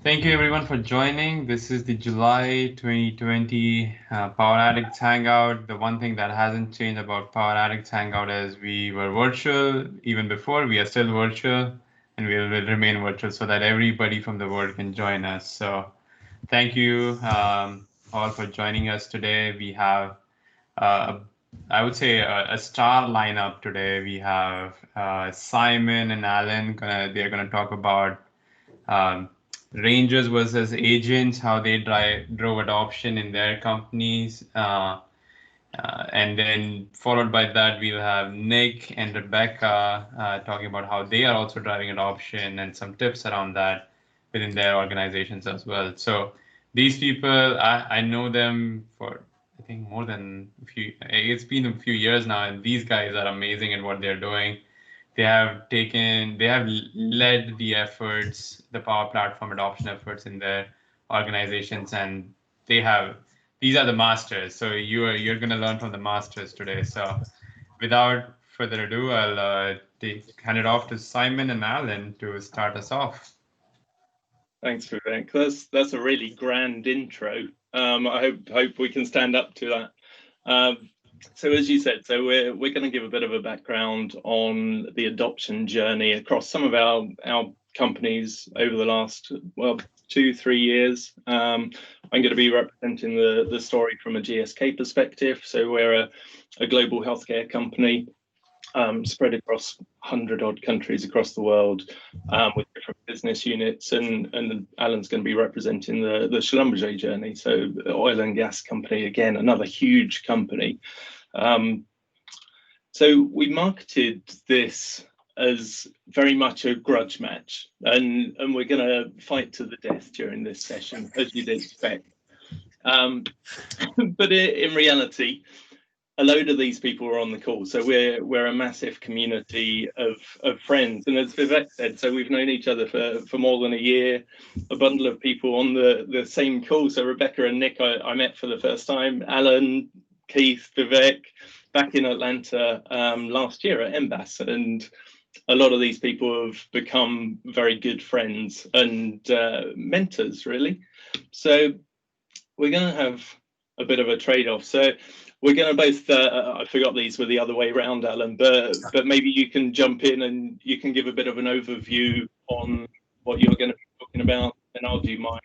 Thank you everyone for joining. This is the July 2020 Power Addicts Hangout. The one thing that hasn't changed about Power Addicts Hangout is we were virtual even before. We are still virtual and we will remain virtual so that everybody from the world can join us. So thank you all for joining us today. We have, uh, I would say, a star lineup today. We have Simon and Alan. They're going to talk about um, rangers versus agents, how they drove adoption in their companies. And then followed by that, we'll have Nick and Rebecca talking about how they are also driving adoption and some tips around that within their organizations as well. So these people, I know them for I think more than a few. It's been a few years now, and these guys are amazing at what they're doing. They have led the efforts, the Power Platform adoption efforts in their organizations, and they have these are the masters. So you're going to learn from the masters today. So without further ado, I'll hand it off to Simon and Alan to start us off. Thanks, Vivek. That's a really grand intro. I hope we can stand up to that. So as you said, so we're going to give a bit of a background on the adoption journey across some of our companies over the last 2-3 years. I'm going to be representing the story from a GSK perspective. So we're a global healthcare company spread across 100-odd countries across the world with different business units, and Alan's going to be representing the Schlumberger journey, so the oil and gas company, again, another huge company. So we marketed this as very much a grudge match, and we're going to fight to the death during this session, as you'd expect. But in reality, a load of these people are on the call, so we're a massive community of friends, and as Vivek said, so we've known each other for more than a year. A bundle of people on the same call. So Rebecca and Nick I met for the first time. Alan, Keith, Vivek, back in Atlanta last year at Embass, and a lot of these people have become very good friends and mentors, really. So we're going to have a bit of a trade-off. So we're going to both, I forgot these were the other way around, Alan, but maybe you can jump in and you can give a bit of an overview on what you're going to be talking about, and I'll do mine,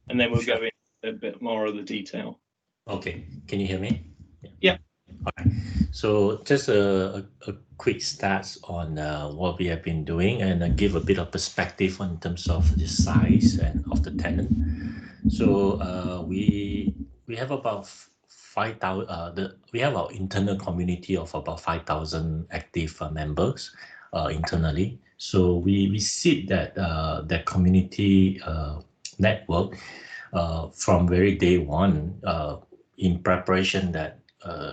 and then we'll go into a bit more of the detail. Okay, can you hear me? Yeah. All right. So just a quick stats on what we have been doing, and give a bit of perspective in terms of the size and of the tenant. So we have about 5,000. We have our internal community of about 5,000 active members internally. So we see that that community network from very day one in preparation that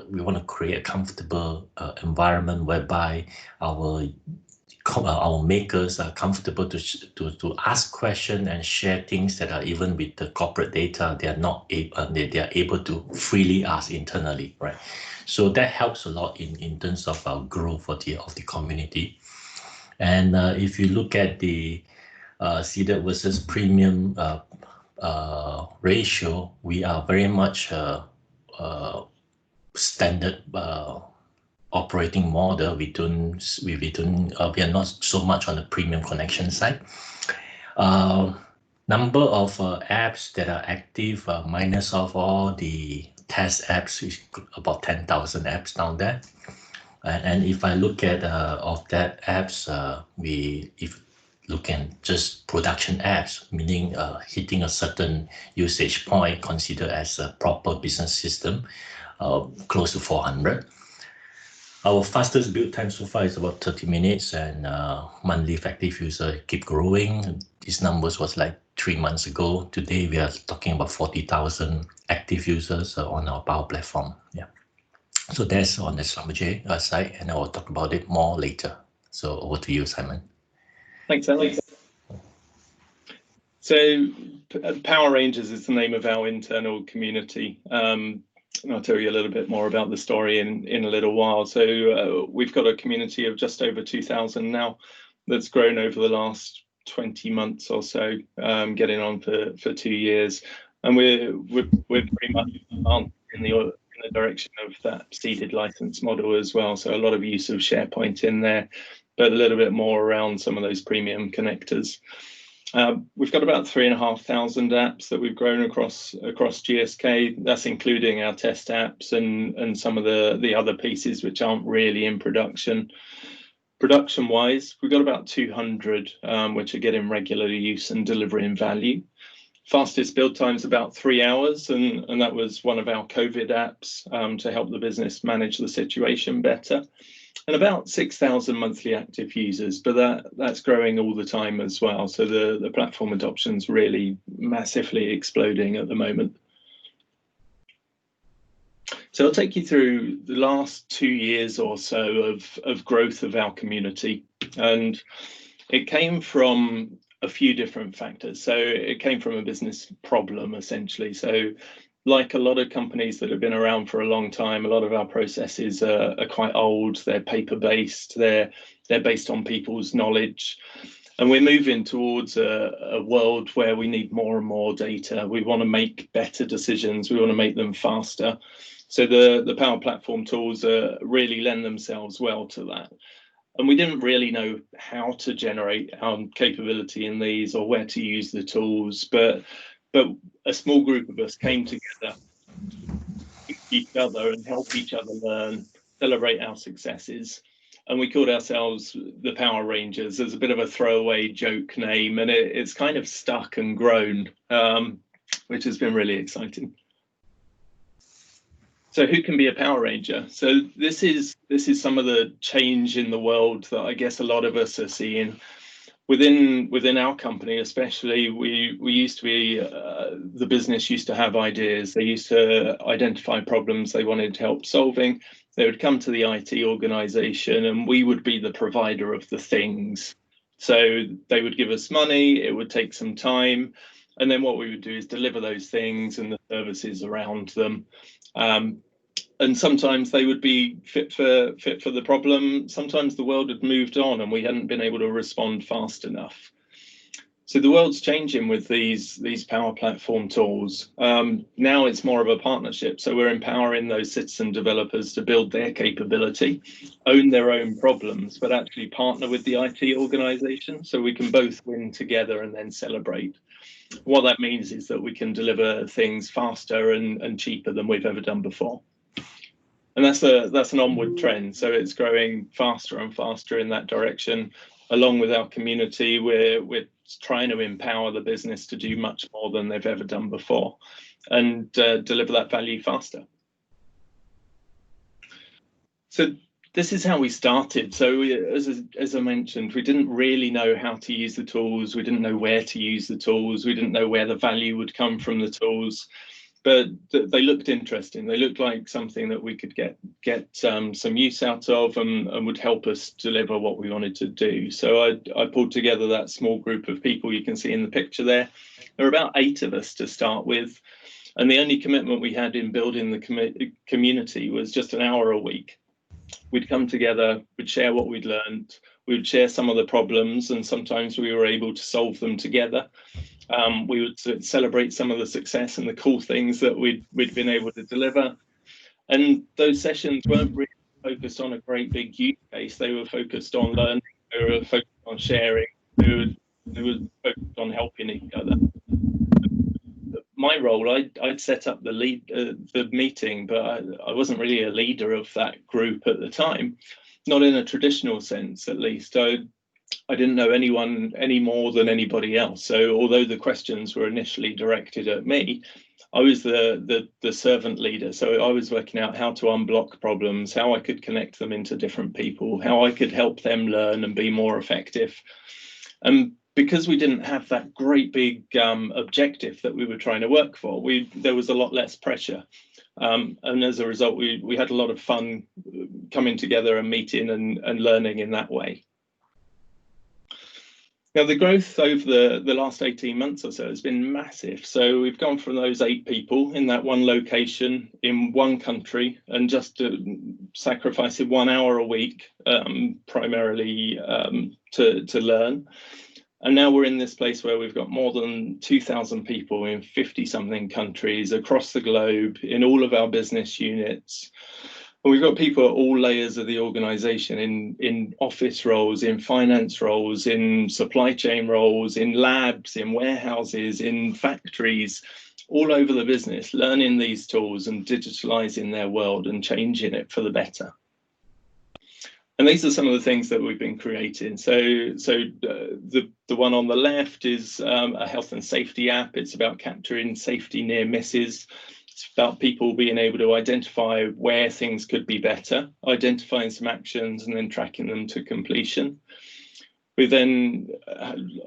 we want to create a comfortable environment whereby our makers are comfortable to ask questions and share things that are, even with the corporate data, they are not they are able to freely ask internally, right? So that helps a lot in terms of our growth of the community. And if you look at the seeded versus premium ratio, we are very much standard operating model. We are not so much on the premium connection side. Number of apps that are active, minus of all the test apps, is about 10,000 apps down there. And if I look at of that apps, if look at just production apps, meaning hitting a certain usage point, considered as a proper business system, close to 400. Our fastest build time so far is about 30 minutes, and monthly active user keep growing. These numbers was like 3 months ago. Today we are talking about 40,000 active users on our Power Platform. Yeah. So that's on the Schlumberger side, and I will talk about it more later. So over to you, Simon. Thanks, Alex. So Power Rangers is the name of our internal community. And I'll tell you a little bit more about the story in a little while. So we've got a community of just over 2,000 now that's grown over the last 20 months or so, getting on for 2 years, and we're pretty much in the direction of that seeded license model as well. So a lot of use of SharePoint in there, but a little bit more around some of those premium connectors. We've got about 3,500 apps that we've grown across GSK. That's including our test apps and some of the other pieces which aren't really in production. Production-wise, we've got about 200 which are getting regular use and delivering value. Fastest build time is about 3 hours, and that was one of our COVID apps to help the business manage the situation better. And about 6,000 monthly active users, but that's growing all the time as well. So the platform adoption's really massively exploding at the moment. So I'll take you through the last 2 years or so of growth of our community, and it came from a few different factors. So it came from a business problem, essentially. So like a lot of companies that have been around for a long time, a lot of our processes are quite old. They're paper-based. They're based on people's knowledge. And we're moving towards a world where we need more and more data. We want to make better decisions. We want to make them faster. So the Power Platform tools really lend themselves well to that. And we didn't really know how to generate our capability in these or where to use the tools, but a small group of us came together, each other, and help each other learn, celebrate our successes. And we called ourselves the Power Rangers as a bit of a throwaway joke name, and it's kind of stuck and grown, which has been really exciting. So who can be a Power Ranger? So this is some of the change in the world that I guess a lot of us are seeing. Within our company, especially, we used to be, the business used to have ideas. They used to identify problems they wanted help solving. They would come to the IT organization, and we would be the provider of the things. So they would give us money, it would take some time, and then what we would do is deliver those things and the services around them. And sometimes they would be fit for the problem. Sometimes the world had moved on and we hadn't been able to respond fast enough. So the world's changing with these Power Platform tools. Now it's more of a partnership. So we're empowering those citizen developers to build their capability, own their own problems, but actually partner with the IT organization so we can both win together and then celebrate. What that means is that we can deliver things faster and cheaper than we've ever done before. And that's an onward trend. So it's growing faster and faster in that direction. Along with our community, we're trying to empower the business to do much more than they've ever done before and deliver that value faster. So this is how we started. So as I mentioned, we didn't really know how to use the tools. We didn't know where to use the tools. We didn't know where the value would come from the tools. But they looked interesting. They looked like something that we could get some use out of and would help us deliver what we wanted to do. So I pulled together that small group of people you can see in the picture there. There were about 8 of us to start with. And the only commitment we had in building the community was just an hour a week. We'd come together, we'd share what we'd learned, we would share some of the problems, and sometimes we were able to solve them together. We would celebrate some of the success and the cool things that we'd been able to deliver. And those sessions weren't really focused on a great big use case. They were focused on learning, they were focused on sharing, they were focused on helping each other. My role, I'd set up the meeting, but I wasn't really a leader of that group at the time, not in a traditional sense, at least. I didn't know anyone any more than anybody else. So although the questions were initially directed at me, I was the servant leader. So I was working out how to unblock problems, how I could connect them into different people, how I could help them learn and be more effective. And because we didn't have that great big objective that we were trying to work for, there was a lot less pressure. And as a result, we had a lot of fun coming together and meeting and learning in that way. Now, the growth over the last 18 months or so has been massive. So we've gone from those 8 people in that one location in one country and just sacrificing 1 hour a week, primarily to learn. And now we're in this place where we've got more than 2,000 people in 50-something countries across the globe in all of our business units. And we've got people at all layers of the organization, in office roles, in finance roles, in supply chain roles, in labs, in warehouses, in factories, all over the business, learning these tools and digitalizing their world and changing it for the better. And these are some of the things that we've been creating. So the one on the left is a health and safety app. It's about capturing safety near misses. It's about people being able to identify where things could be better, identifying some actions and then tracking them to completion. We then,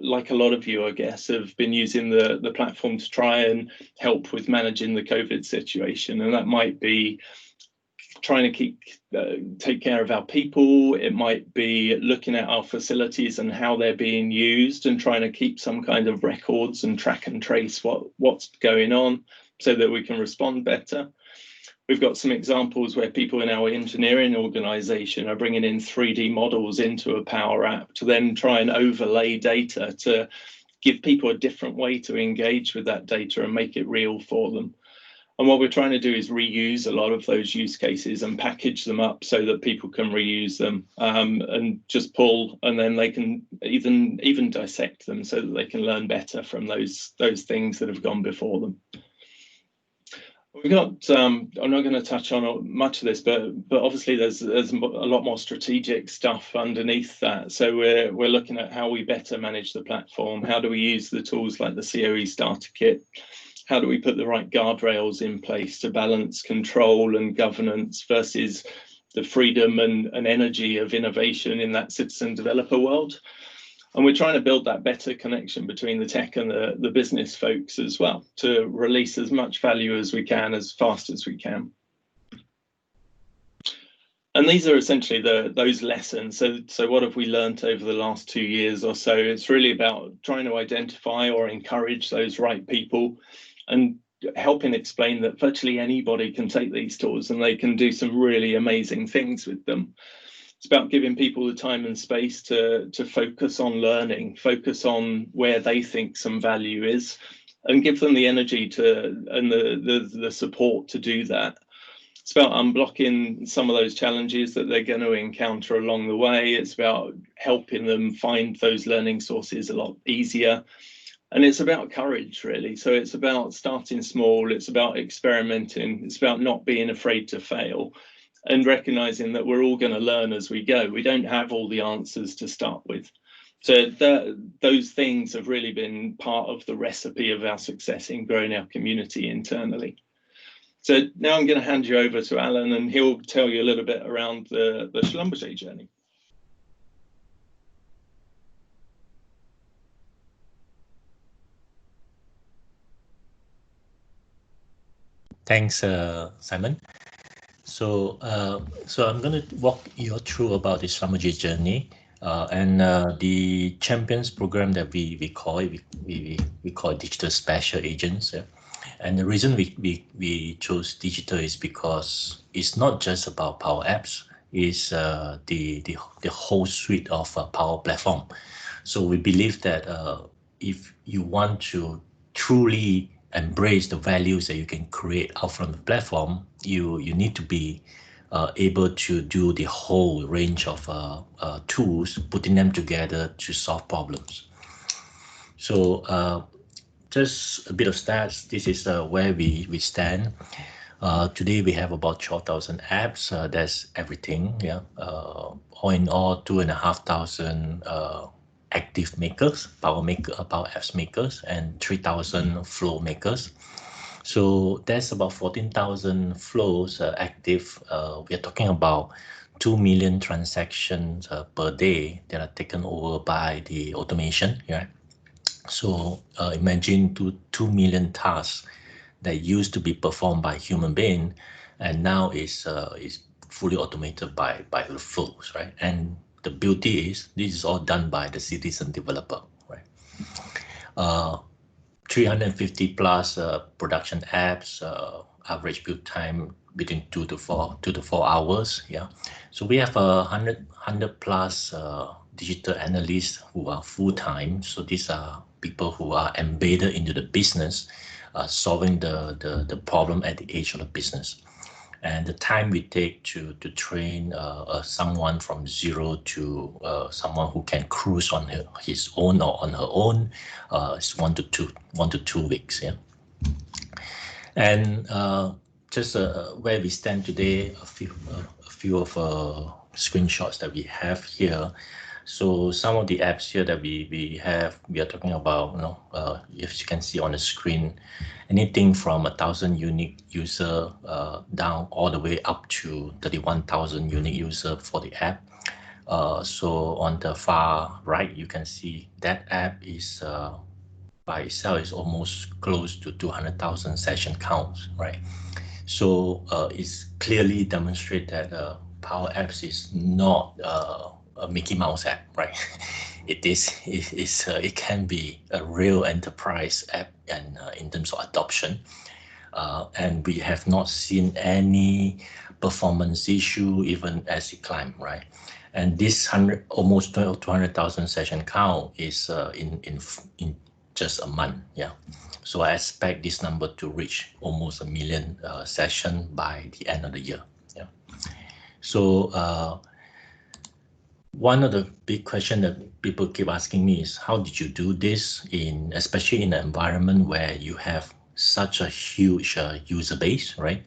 like a lot of you, I guess, have been using the platform to try and help with managing the COVID situation. And that might be trying to take care of our people. It might be looking at our facilities and how they're being used and trying to keep some kind of records and track and trace what's going on so that we can respond better. We've got some examples where people in our engineering organization are bringing in 3D models into a Power App to then try and overlay data to give people a different way to engage with that data and make it real for them. And what we're trying to do is reuse a lot of those use cases and package them up so that people can reuse them and just pull, and then they can even dissect them so that they can learn better from those things that have gone before them. We've got, I'm not going to touch on much of this, but obviously there's a lot more strategic stuff underneath that. So we're looking at how we better manage the platform. How do we use the tools like the COE starter kit? How do we put the right guardrails in place to balance control and governance versus the freedom and energy of innovation in that citizen developer world? And we're trying to build that better connection between the tech and the business folks as well to release as much value as we can, as fast as we can. And these are essentially those lessons. So what have we learned over the last 2 years or so? It's really about trying to identify or encourage those right people and helping explain that virtually anybody can take these tools and they can do some really amazing things with them. It's about giving people the time and space to focus on learning, focus on where they think some value is, and give them the energy and the support to do that. It's about unblocking some of those challenges that they're going to encounter along the way. It's about helping them find those learning sources a lot easier. And it's about courage, really. So it's about starting small. It's about experimenting. It's about not being afraid to fail and recognizing that we're all going to learn as we go. We don't have all the answers to start with. So those things have really been part of the recipe of our success in growing our community internally. So now I'm going to hand you over to Alan, and he'll tell you a little bit around the Schlumberger journey. Thanks, Simon. So I'm going to walk you through about the Schlumberger journey and the Champions program that we call it. We call it Digital Special Agents. Yeah? And the reason we chose digital is because it's not just about Power Apps. It's the whole suite of Power Platform. So we believe that if you want to truly embrace the values that you can create out from the platform, you need to be able to do the whole range of tools, putting them together to solve problems. So just a bit of stats. This is where we stand. Today we have about 12,000 apps. That's everything. Yeah. All in all, 2,500 active makers, Power Apps makers, and 3,000 flow makers. So that's about 14,000 flows active. We are talking about 2 million transactions per day that are taken over by the automation. Yeah. So imagine 2 million tasks that used to be performed by human being, and now is fully automated by the flows, right? And the beauty is this is all done by the citizen developer, right? 350 plus production apps, average build time between 2 to 4 hours. Yeah. So we have 100 plus digital analysts who are full-time. So these are people who are embedded into the business, solving the problem at the edge of the business. And the time we take to train someone from zero to someone who can cruise on his own or on her own is 1 to 2 weeks. Yeah. And just where we stand today, a few of screenshots that we have here. So some of the apps here that we are talking about, if you can see on the screen, anything from 1,000 unique user down all the way up to 31,000 unique user for the app. So on the far right, you can see that app is by itself is almost close to 200,000 session counts, right? So it's clearly demonstrate that PowerAddicts is not a Mickey Mouse app, right? It can be a real enterprise app, and in terms of adoption, and we have not seen any performance issue even as it climbed, right? And this almost 200,000 session count is in just a month, yeah. So I expect this number to reach almost 1 million session by the end of the year. Yeah. So one of the big question that people keep asking me is, how did you do this especially in an environment where you have such a huge user base, right?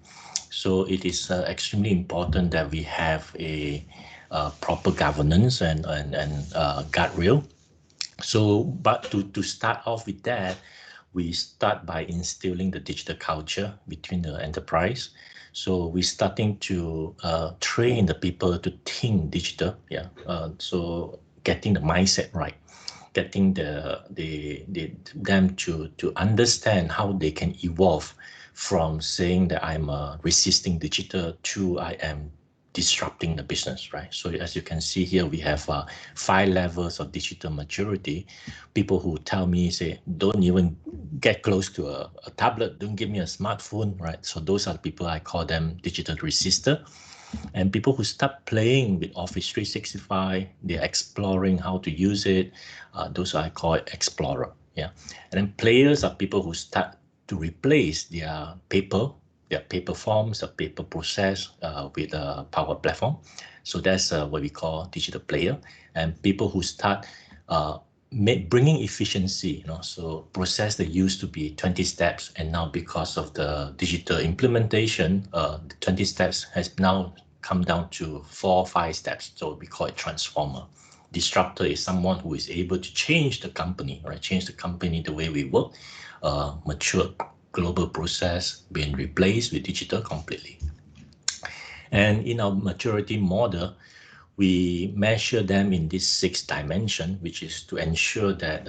So it is extremely important that we have a proper governance and guardrail. So, but to start off with that, we start by instilling the digital culture between the enterprise. So we're starting to train the people to think digital. Yeah. So getting the mindset right, getting them to understand how they can evolve from saying that I'm resisting digital to I am disrupting the business, right? So as you can see here, we have 5 levels of digital maturity. People who tell me, say, don't even get close to a tablet, don't give me a smartphone, right? So those are the people, I call them digital resistor. And people who start playing with Office 365, they're exploring how to use it. Those I call explorer, yeah. And then players are people who start to replace their paper forms, a paper process with a Power Platform. So that's what we call digital player. And people who start bringing efficiency, so process that used to be 20 steps, and now because of the digital implementation, 20 steps has now come down to 4 or 5 steps. So we call it transformer. Disruptor is someone who is able to change the company, right? Change the company, the way we work, mature global process being replaced with digital completely. And in our maturity model, we measure them in this 6 dimension, which is to ensure that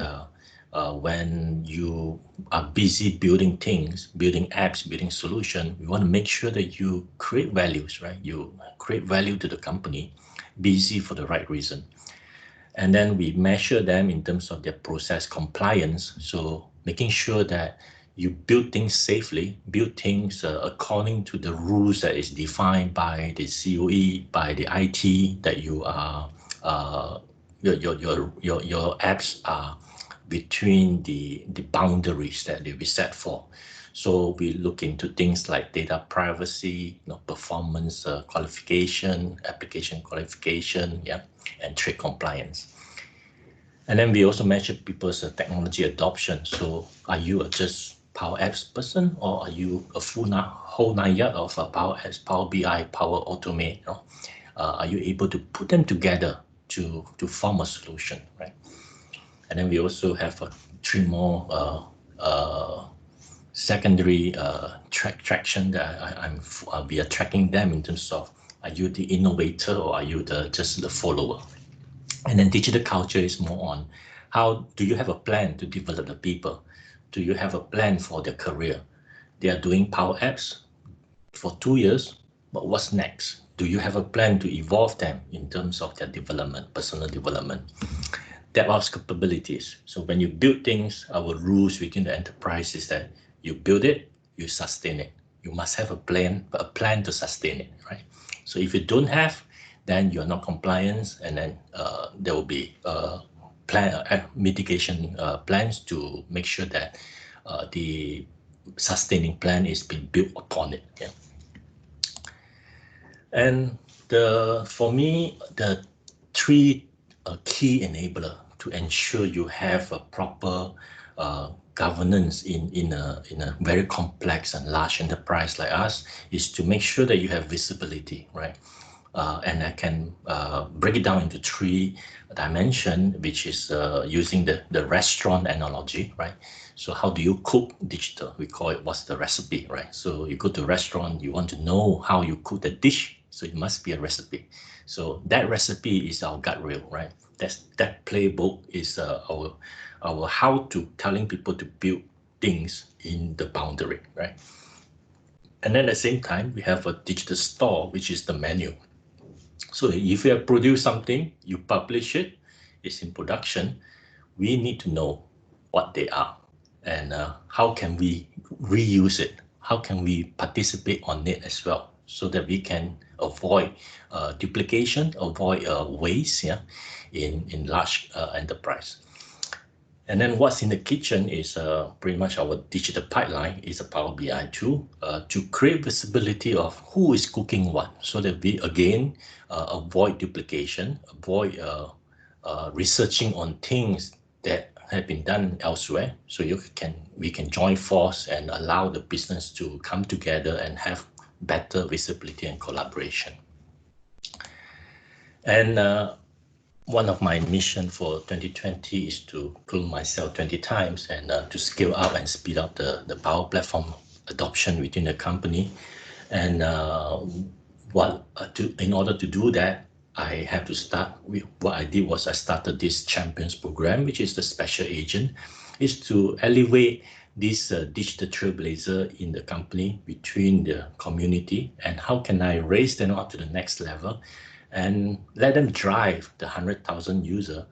when you are busy building things, building apps, building solutions, we want to make sure that you create values, right? You create value to the company, busy for the right reason. And then we measure them in terms of their process compliance. So making sure that you build things safely, build things according to the rules that is defined by the COE, by the IT, that you are your apps are between the boundaries that they be set for. So we look into things like data privacy, performance qualification, application qualification, yeah, and trade compliance. And then we also measure people's technology adoption. So are you just PowerAddicts person, or are you a whole 9 yards of PowerAddicts, Power BI, Power Automate? Are you able to put them together to form a solution, right? And then we also have 3 more secondary traction that we are tracking them in terms of, are you the innovator or are you just the follower? And then digital culture is more on, how do you have a plan to develop the people? Do you have a plan for their career? They are doing PowerAddicts for 2 years, but what's next? Do you have a plan to evolve them in terms of their development, personal development? DevOps capabilities. So when you build things, our rules within the enterprise is that you build it, you sustain it. You must have a plan to sustain it, right? So if you don't have, then you are not compliant, and then there will be mitigation plans to make sure that the sustaining plan is being built upon it. Yeah. And for me, the three key enabler to ensure you have a proper governance in a very complex and large enterprise like us is to make sure that you have visibility, right? And I can break it down into three dimensions, which is using the restaurant analogy, right? So how do you cook digital? We call it what's the recipe, right? So you go to a restaurant, you want to know how you cook the dish, so it must be a recipe. So that recipe is our guardrail, right? That playbook is our how to telling people to build things in the boundary, right? And then at the same time, we have a digital store, which is the menu. So if you have produced something, you publish it, it's in production, we need to know what they are and how can we reuse it? How can we participate on it as well so that we can avoid duplication, avoid waste, yeah, in large enterprise. And then what's in the kitchen is pretty much our digital pipeline is a Power BI tool to create visibility of who is cooking what, so that we again avoid duplication, avoid researching on things that have been done elsewhere. So we can join force and allow the business to come together and have better visibility and collaboration. And one of my mission for 2020 is to clone myself 20 times and to scale up and speed up the Power Platform adoption within the company. And in order to do that, I have to start with what I did was I started this Champions program, which is the special agent, is to elevate this digital trailblazer in the company between the community, and how can I raise them up to the next level and let them drive the 100,000 user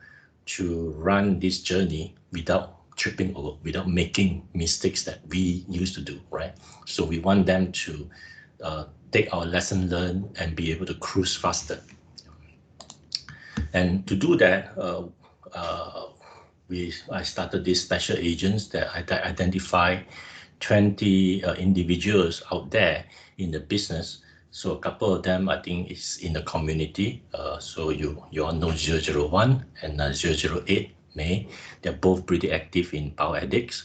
to run this journey without tripping over, without making mistakes that we used to do, right? So we want them to take our lesson learned and be able to cruise faster. And to do that, I started these special agents that I identify 20 individuals out there in the business. So a couple of them, I think, is in the community. So you all know 001 and 008, May. They're both pretty active in PowerAddicts.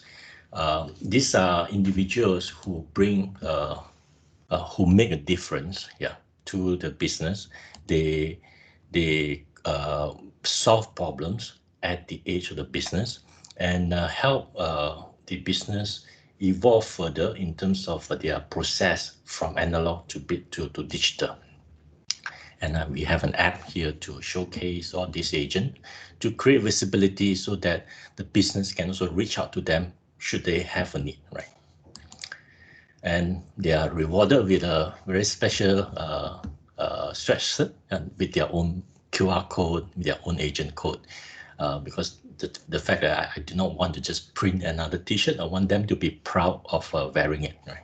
These are individuals who bring, who make a difference, yeah, to the business. They solve problems at the edge of the business and help the business evolve further in terms of their process from analog to digital. And we have an app here to showcase all these agents to create visibility so that the business can also reach out to them should they have a need, right? And they are rewarded with a very special stretch set and with their own QR code, their own agent code, because the fact that I do not want to just print another t-shirt, I want them to be proud of wearing it, right?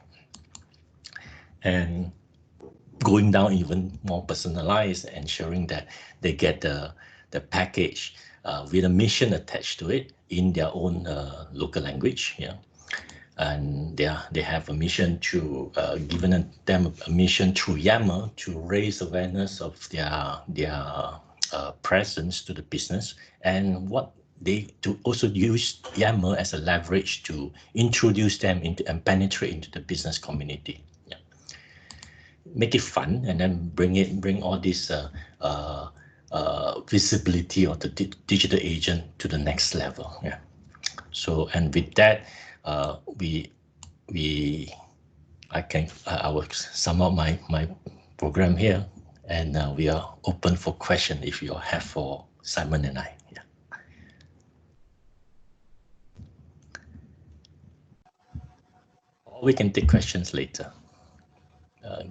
And going down even more personalized, ensuring that they get the package with a mission attached to it in their own local language, yeah. And they have a mission to given them a mission through Yammer to raise awareness of their presence to the business, and what they to also use Yammer as a leverage to introduce them into and penetrate into the business community. Yeah. Make it fun, and then bring all this visibility of the digital agent to the next level. Yeah. So, and with that, I will sum up my program here, and we are open for question if you have for Simon and I. Yeah. Or we can take questions later.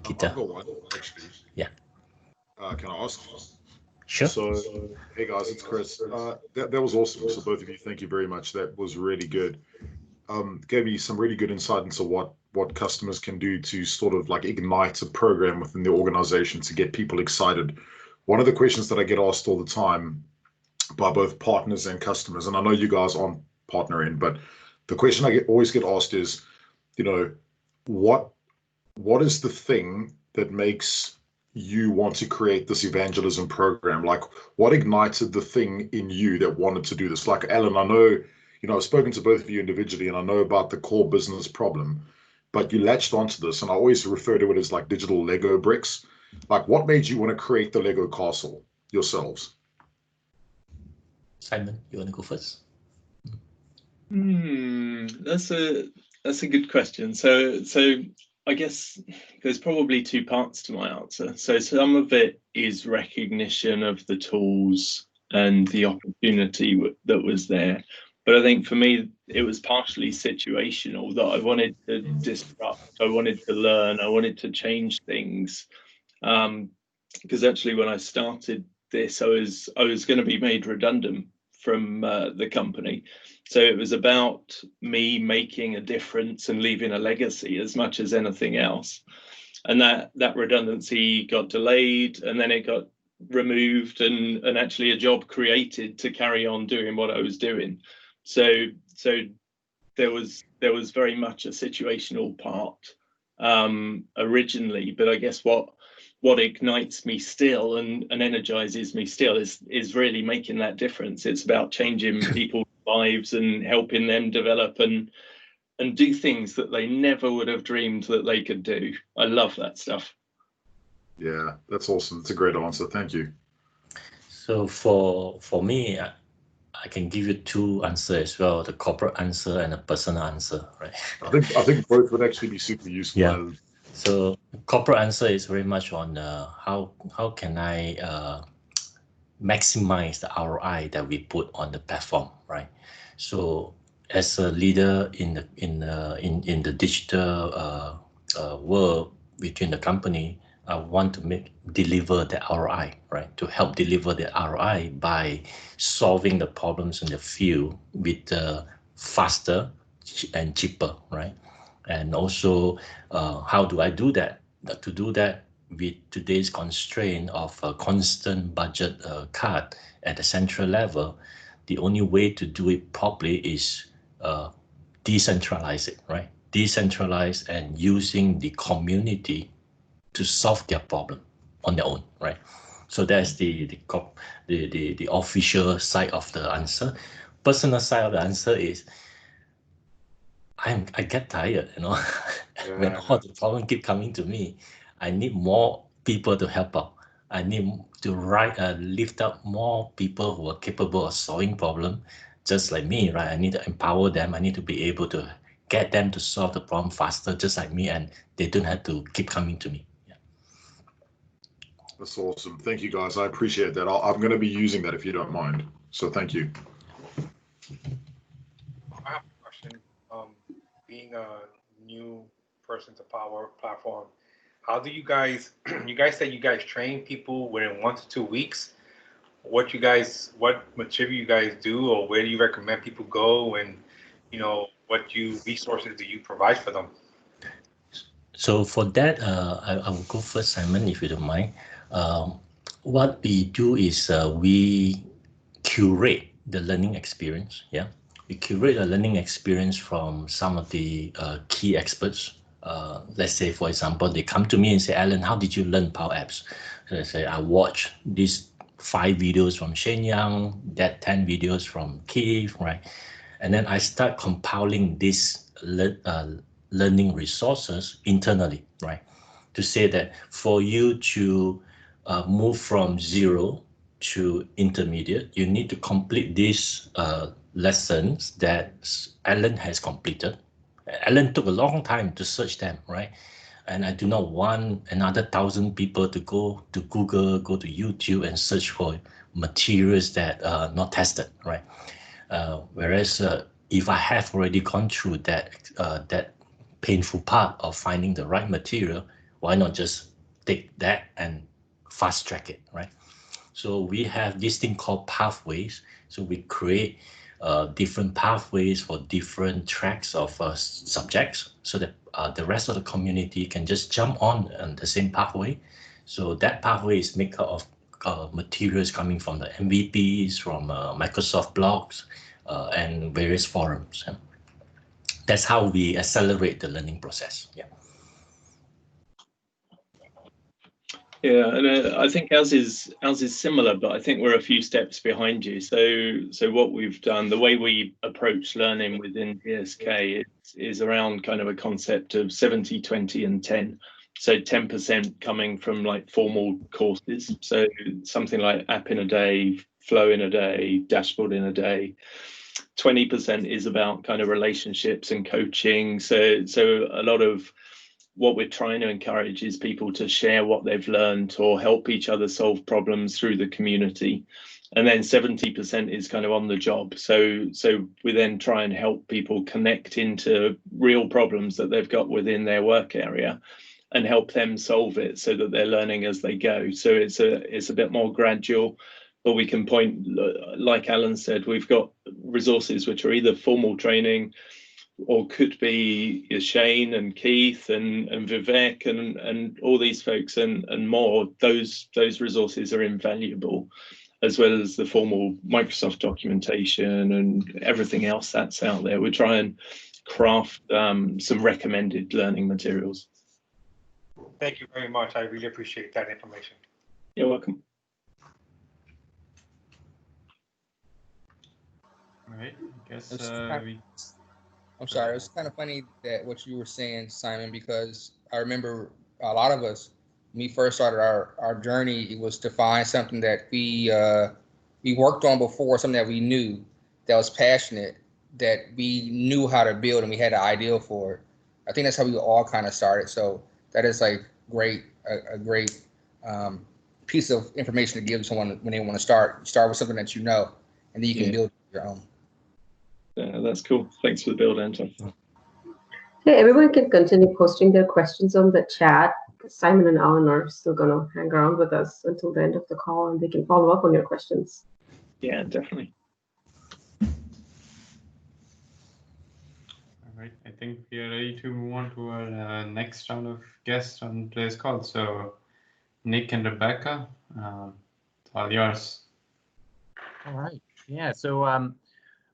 Gita. I've got one actually. Yeah. Can I ask? Sure. So, hey guys, it's Chris. That was awesome. So both of you, thank you very much. That was really good. Gave me some really good insight into what customers can do to sort of like ignite a program within the organization to get people excited one of the questions that I get asked all the time by both partners and customers, and I know you guys aren't partnering, but the question I always get asked is, you know, what is the thing that makes you want to create this evangelism program? Like, what ignited the thing in you that wanted to do this? Like, Alan, I know, you know, I've spoken to both of you individually, and I know about the core business problem, but you latched onto this, and I always refer to it as like digital Lego bricks. Like, what made you want to create the Lego castle yourselves? Simon, you want to go first? That's a good question. So I guess there's probably two parts to my answer. So some of it is recognition of the tools and the opportunity that was there. But I think for me, it was partially situational, that I wanted to disrupt, I wanted to learn, I wanted to change things. Because actually, when I started this, I was going to be made redundant from the company. So it was about me making a difference and leaving a legacy as much as anything else. And that redundancy got delayed, and then it got removed, and actually a job created to carry on doing what I was doing. So there was very much a situational part originally, but I guess what ignites me still and energizes me still is really making that difference. It's about changing people's lives and helping them develop and do things that they never would have dreamed that they could do. I love that stuff. Yeah, that's awesome. It's a great answer. Thank you. So for me, I can give you two answers as well: the corporate answer and a personal answer, right? I think both would actually be super useful. Yeah. So corporate answer is very much on how can I maximize the ROI that we put on the platform, right? So as a leader in the digital world between the company, I want to deliver the ROI, right? To help deliver the ROI by solving the problems in the field with faster and cheaper, right? And also, how do I do that? To do that with today's constraint of a constant budget cut at the central level, the only way to do it properly is decentralize it, right? Decentralize and using the community to solve their problem on their own, right? So that's the official side of the answer. Personal side of the answer is I get tired, you know, when all the problems keep coming to me. I need more people to help out. I need to lift up more people who are capable of solving problems, just like me, right? I need to empower them. I need to be able to get them to solve the problem faster, just like me, and they don't have to keep coming to me. Yeah. That's awesome. Thank you, guys. I appreciate that. I'm going to be using that if you don't mind. So thank you. I have a question. Being a new person to Power Platform, how do you guys, you guys said you guys train people within 1 to 2 weeks. What material you guys do, or where do you recommend people go, and what resources do you provide for them? So for that, I will go first, Simon, if you don't mind. What we do is we curate the learning experience. Yeah, we curate a learning experience from some of the key experts. Let's say, for example, they come to me and say, Alan, how did you learn Power Apps? So I say, I watched these 5 videos from Shenyang, that 10 videos from Keith, right? And then I start compiling these learning resources internally, right? To say that for you to move from 0 to intermediate, you need to complete these lessons that Alan has completed. Alan took a long time to search them, right? And I do not want another 1,000 people to go to Google, go to YouTube and search for materials that are not tested, right? Whereas if I have already gone through that painful part of finding the right material, why not just take that and fast track it, right? So we have this thing called pathways. So we create different pathways for different tracks of subjects, so that the rest of the community can just jump on the same pathway. So that pathway is made up of materials coming from the MVPs, from Microsoft blogs, and various forums. Yeah. That's how we accelerate the learning process. Yeah. Yeah, and I think ours is similar, but I think we're a few steps behind you. So what we've done, the way we approach learning within PSK is around kind of a concept of 70, 20, and 10. So 10% coming from like formal courses. So something like app in a day, flow in a day, dashboard in a day. 20% is about kind of relationships and coaching. So a lot of what we're trying to encourage is people to share what they've learned or help each other solve problems through the community. And then 70% is kind of on the job. So we then try and help people connect into real problems that they've got within their work area and help them solve it so that they're learning as they go. So it's a bit more gradual, but we can point, like Alan said, we've got resources which are either formal training or could be Shane and Keith and Vivek and all these folks and more. Those resources are invaluable, as well as the formal Microsoft documentation and everything else that's out there. We try and craft some recommended learning materials. Thank you very much. I really appreciate that information. You're welcome. All right, I guess I'm sorry, it was kind of funny that what you were saying, Simon, because I remember a lot of us, when we first started our journey, it was to find something that we worked on before, something that we knew, that was passionate, that we knew how to build and we had an ideal for it. I think that's how we all kind of started. So that is like a great piece of information to give someone when they want to start. Start with something that you know, and then you can build your own. Yeah, that's cool. Thanks for the build, Anton. Hey, everyone can continue posting their questions on the chat. Simon and Alan are still going to hang around with us until the end of the call, and they can follow up on your questions. Yeah, definitely. all right. I think we are ready to move on to our next round of guests on today's call. So, Nick and Rebecca, it's all yours. All right. Yeah. So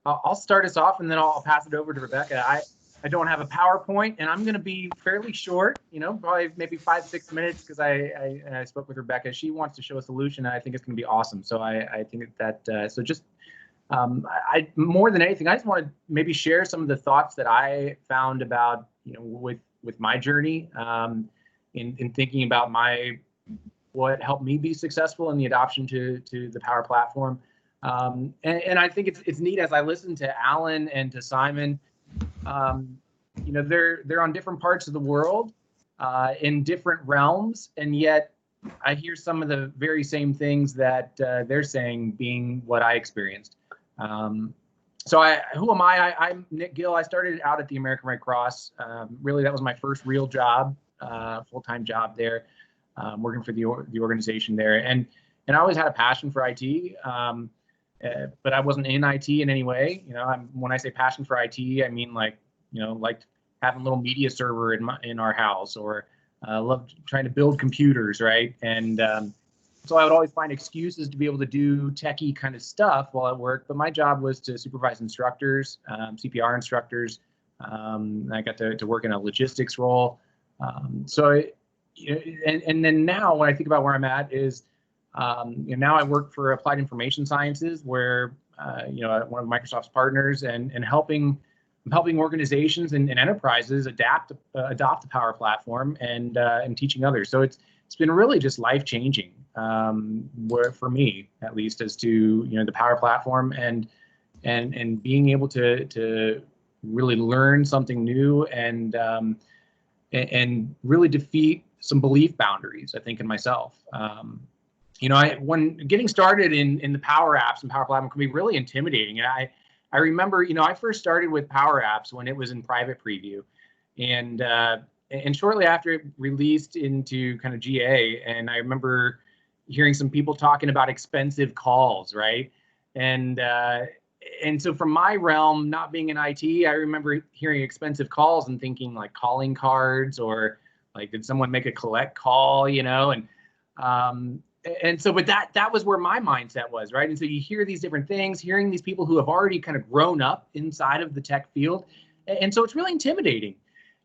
I'll start us off, and then I'll pass it over to Rebecca. I don't have a PowerPoint, and I'm going to be fairly short, probably maybe 5-6 minutes, because I spoke with Rebecca. She wants to show a solution, and I think it's going to be awesome. So I think that so just more than anything, I just want to maybe share some of the thoughts that I found about with my journey in thinking about what helped me be successful in the adoption to the Power Platform. And I think it's neat as I listen to Alan and to Simon. They're on different parts of the world, in different realms, and yet I hear some of the very same things that they're saying being what I experienced. So who am I? I'm Nick Gill. I started out at the American Red Cross. Really, that was my first real job, full-time job there, working for the organization there, and I always had a passion for IT. But I wasn't in IT in any way. When I say passion for IT, I mean like having a little media server in our house, or loved trying to build computers, right? And so I would always find excuses to be able to do techie kind of stuff while at work. But my job was to supervise instructors, CPR instructors. I got to work in a logistics role. And then now when I think about where I'm at is. Now I work for Applied Information Sciences, where one of Microsoft's partners, and helping organizations and enterprises adopt the Power Platform and teaching others. So it's been really just life changing, for me at least, as to the Power Platform and being able to really learn something new and really defeat some belief boundaries, I think, in myself. When getting started in the Power Apps and Power Platform can be really intimidating. And I remember, I first started with Power Apps when it was in private preview, and shortly after it released into kind of GA. And I remember hearing some people talking about expensive calls, right? And so from my realm, not being in IT, I remember hearing expensive calls and thinking like calling cards, or like, did someone make a collect call, And so, but that was where my mindset was, right? And so you hear these different things, hearing these people who have already kind of grown up inside of the tech field. And so it's really intimidating.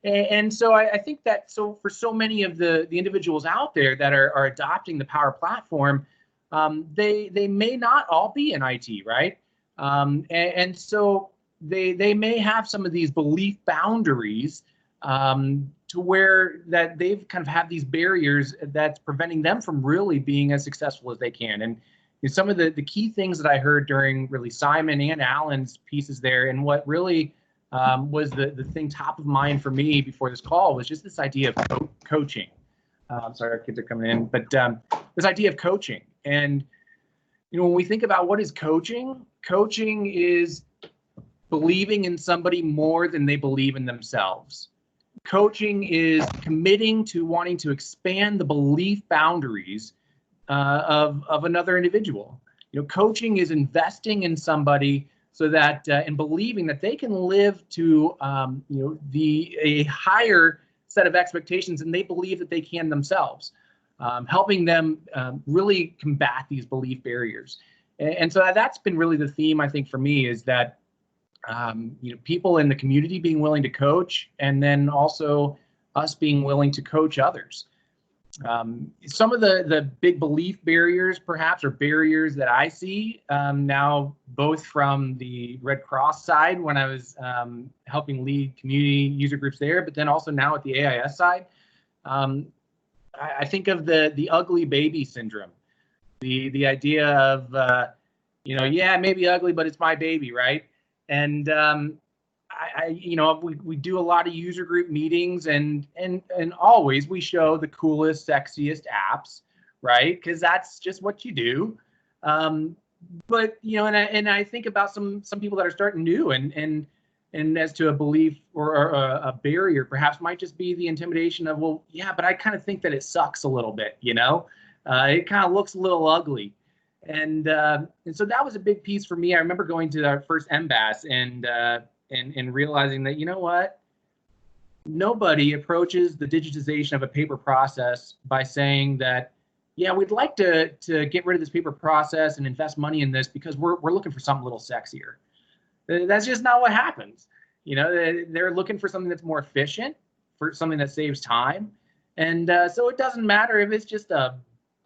And so I think that for so many of the individuals out there that are adopting the Power Platform, they may not all be in IT, right? And so they may have some of these belief boundaries to where that they've kind of had these barriers that's preventing them from really being as successful as they can. And some of the key things that I heard during really Simon and Alan's pieces there, and what really was the thing top of mind for me before this call, was just this idea of coaching. Sorry, our kids are coming in, but this idea of coaching. And when we think about what is coaching, coaching is believing in somebody more than they believe in themselves. Coaching is committing to wanting to expand the belief boundaries of another individual. Coaching is investing in somebody so that and believing that they can live to a higher set of expectations than they believe that they can themselves, helping them really combat these belief barriers. And so that's been really the theme, I think, for me, is that people in the community being willing to coach, and then also us being willing to coach others. Some of the big belief barriers, perhaps, or barriers that I see now, both from the Red Cross side when I was helping lead community user groups there, but then also now at the AIS side, I think of the ugly baby syndrome, the idea of yeah, it may be ugly, but it's my baby, right? And we do a lot of user group meetings, and always we show the coolest, sexiest apps, right? Because that's just what you do. But and I think about some people that are starting new, and as to a belief or a barrier, perhaps might just be the intimidation of, well, yeah, but I kind of think that it sucks a little bit, it kind of looks a little ugly. And so that was a big piece for me. I remember going to our first MBAS and realizing that, what, nobody approaches the digitization of a paper process by saying that, yeah, we'd like to get rid of this paper process and invest money in this because we're looking for something a little sexier. That's just not what happens. They're looking for something that's more efficient, for something that saves time. And so it doesn't matter if it's just a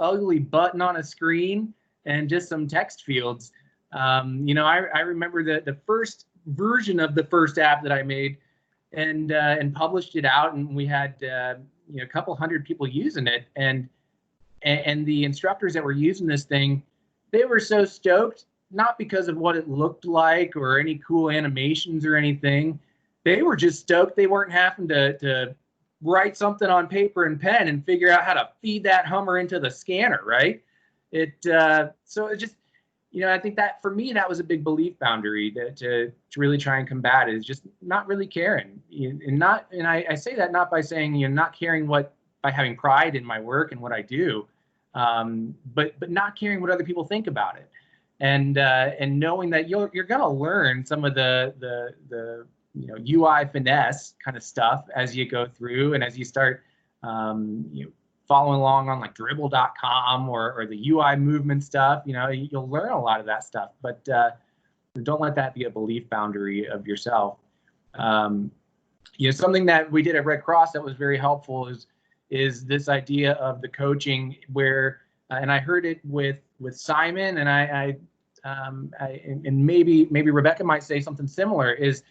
ugly button on a screen and just some text fields. I remember the first version of the first app that I made and published it out, and we had a couple hundred people using it, and the instructors that were using this thing, they were so stoked, not because of what it looked like or any cool animations or anything. They were just stoked they weren't having to write something on paper and pen and figure out how to feed that Hummer into the scanner, right? So it just, I think that for me, that was a big belief boundary to really try and combat, is just not really caring. And I say that not by saying, not caring by having pride in my work and what I do, but not caring what other people think about it. And knowing that you're going to learn some of the UI finesse kind of stuff as you go through, and as you start following along on like dribble.com or the UI movement stuff, you'll learn a lot of that stuff, but don't let that be a belief boundary of yourself. Something that we did at Red Cross that was very helpful is this idea of the coaching where, and I heard it with Simon, and and maybe Rebecca might say something similar, is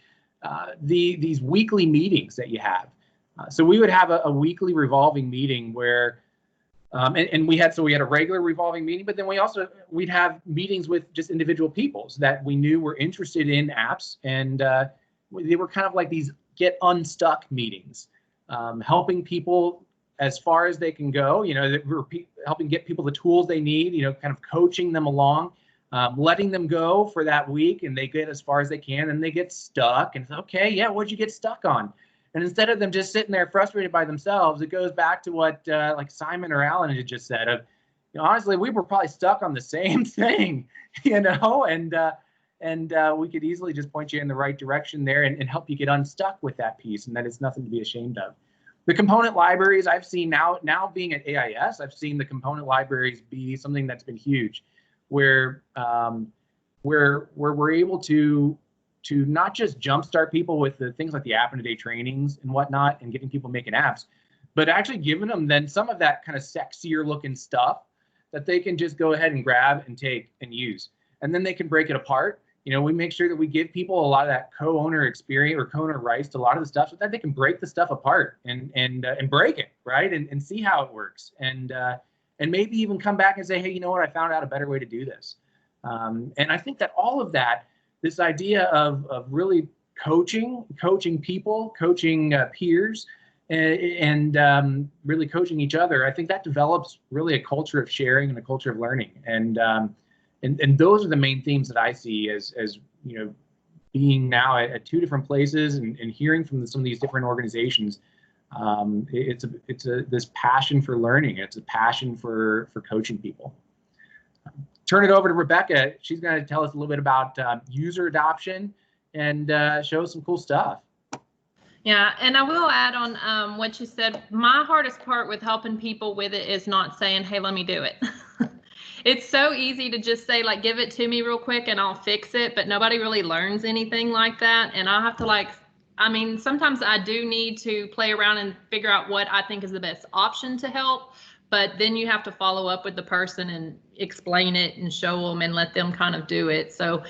these weekly meetings that you have. So we would have a weekly revolving meeting where, and we had a regular revolving meeting, but then we'd have meetings with just individual peoples that we knew were interested in apps, and they were kind of like these get unstuck meetings, helping people as far as they can go, helping get people the tools they need, kind of coaching them along, letting them go for that week, and they get as far as they can, and they get stuck, and it's okay, yeah, what'd you get stuck on? And instead of them just sitting there frustrated by themselves, it goes back to what like Simon or Alan had just said of, honestly, we were probably stuck on the same thing, and we could easily just point you in the right direction there and help you get unstuck with that piece, and that it's nothing to be ashamed of. The component libraries I've seen now being at AIS, I've seen the component libraries be something that's been huge, where we're able to not just jumpstart people with the things like the app in a day trainings and whatnot and getting people making apps, but actually giving them then some of that kind of sexier looking stuff that they can just go ahead and grab and take and use. And then they can break it apart. You know, we make sure that we give people a lot of that co-owner experience or co-owner rights to a lot of the stuff so that they can break the stuff apart and break it, right? And see how it works. And maybe even come back and say, hey, you know what, I found out a better way to do this. And I think that all of that, this idea of really coaching people, coaching peers, and really coaching each other, I think that develops really a culture of sharing and a culture of learning. And those are the main themes that I see as you know, being now at two different places and hearing from some of these different organizations. It's this passion for learning. It's a passion for coaching people. Turn it over to Rebecca. She's going to tell us a little bit about user adoption and show us some cool stuff. Yeah, and I will add on what you said. My hardest part with helping people with it is not saying, hey, let me do it. It's so easy to just say, like, give it to me real quick and I'll fix it, but nobody really learns anything like that. And I have to, like, I mean, sometimes I do need to play around and figure out what I think is the best option to help. But then you have to follow up with the person and explain it and show them and let them kind of do it. So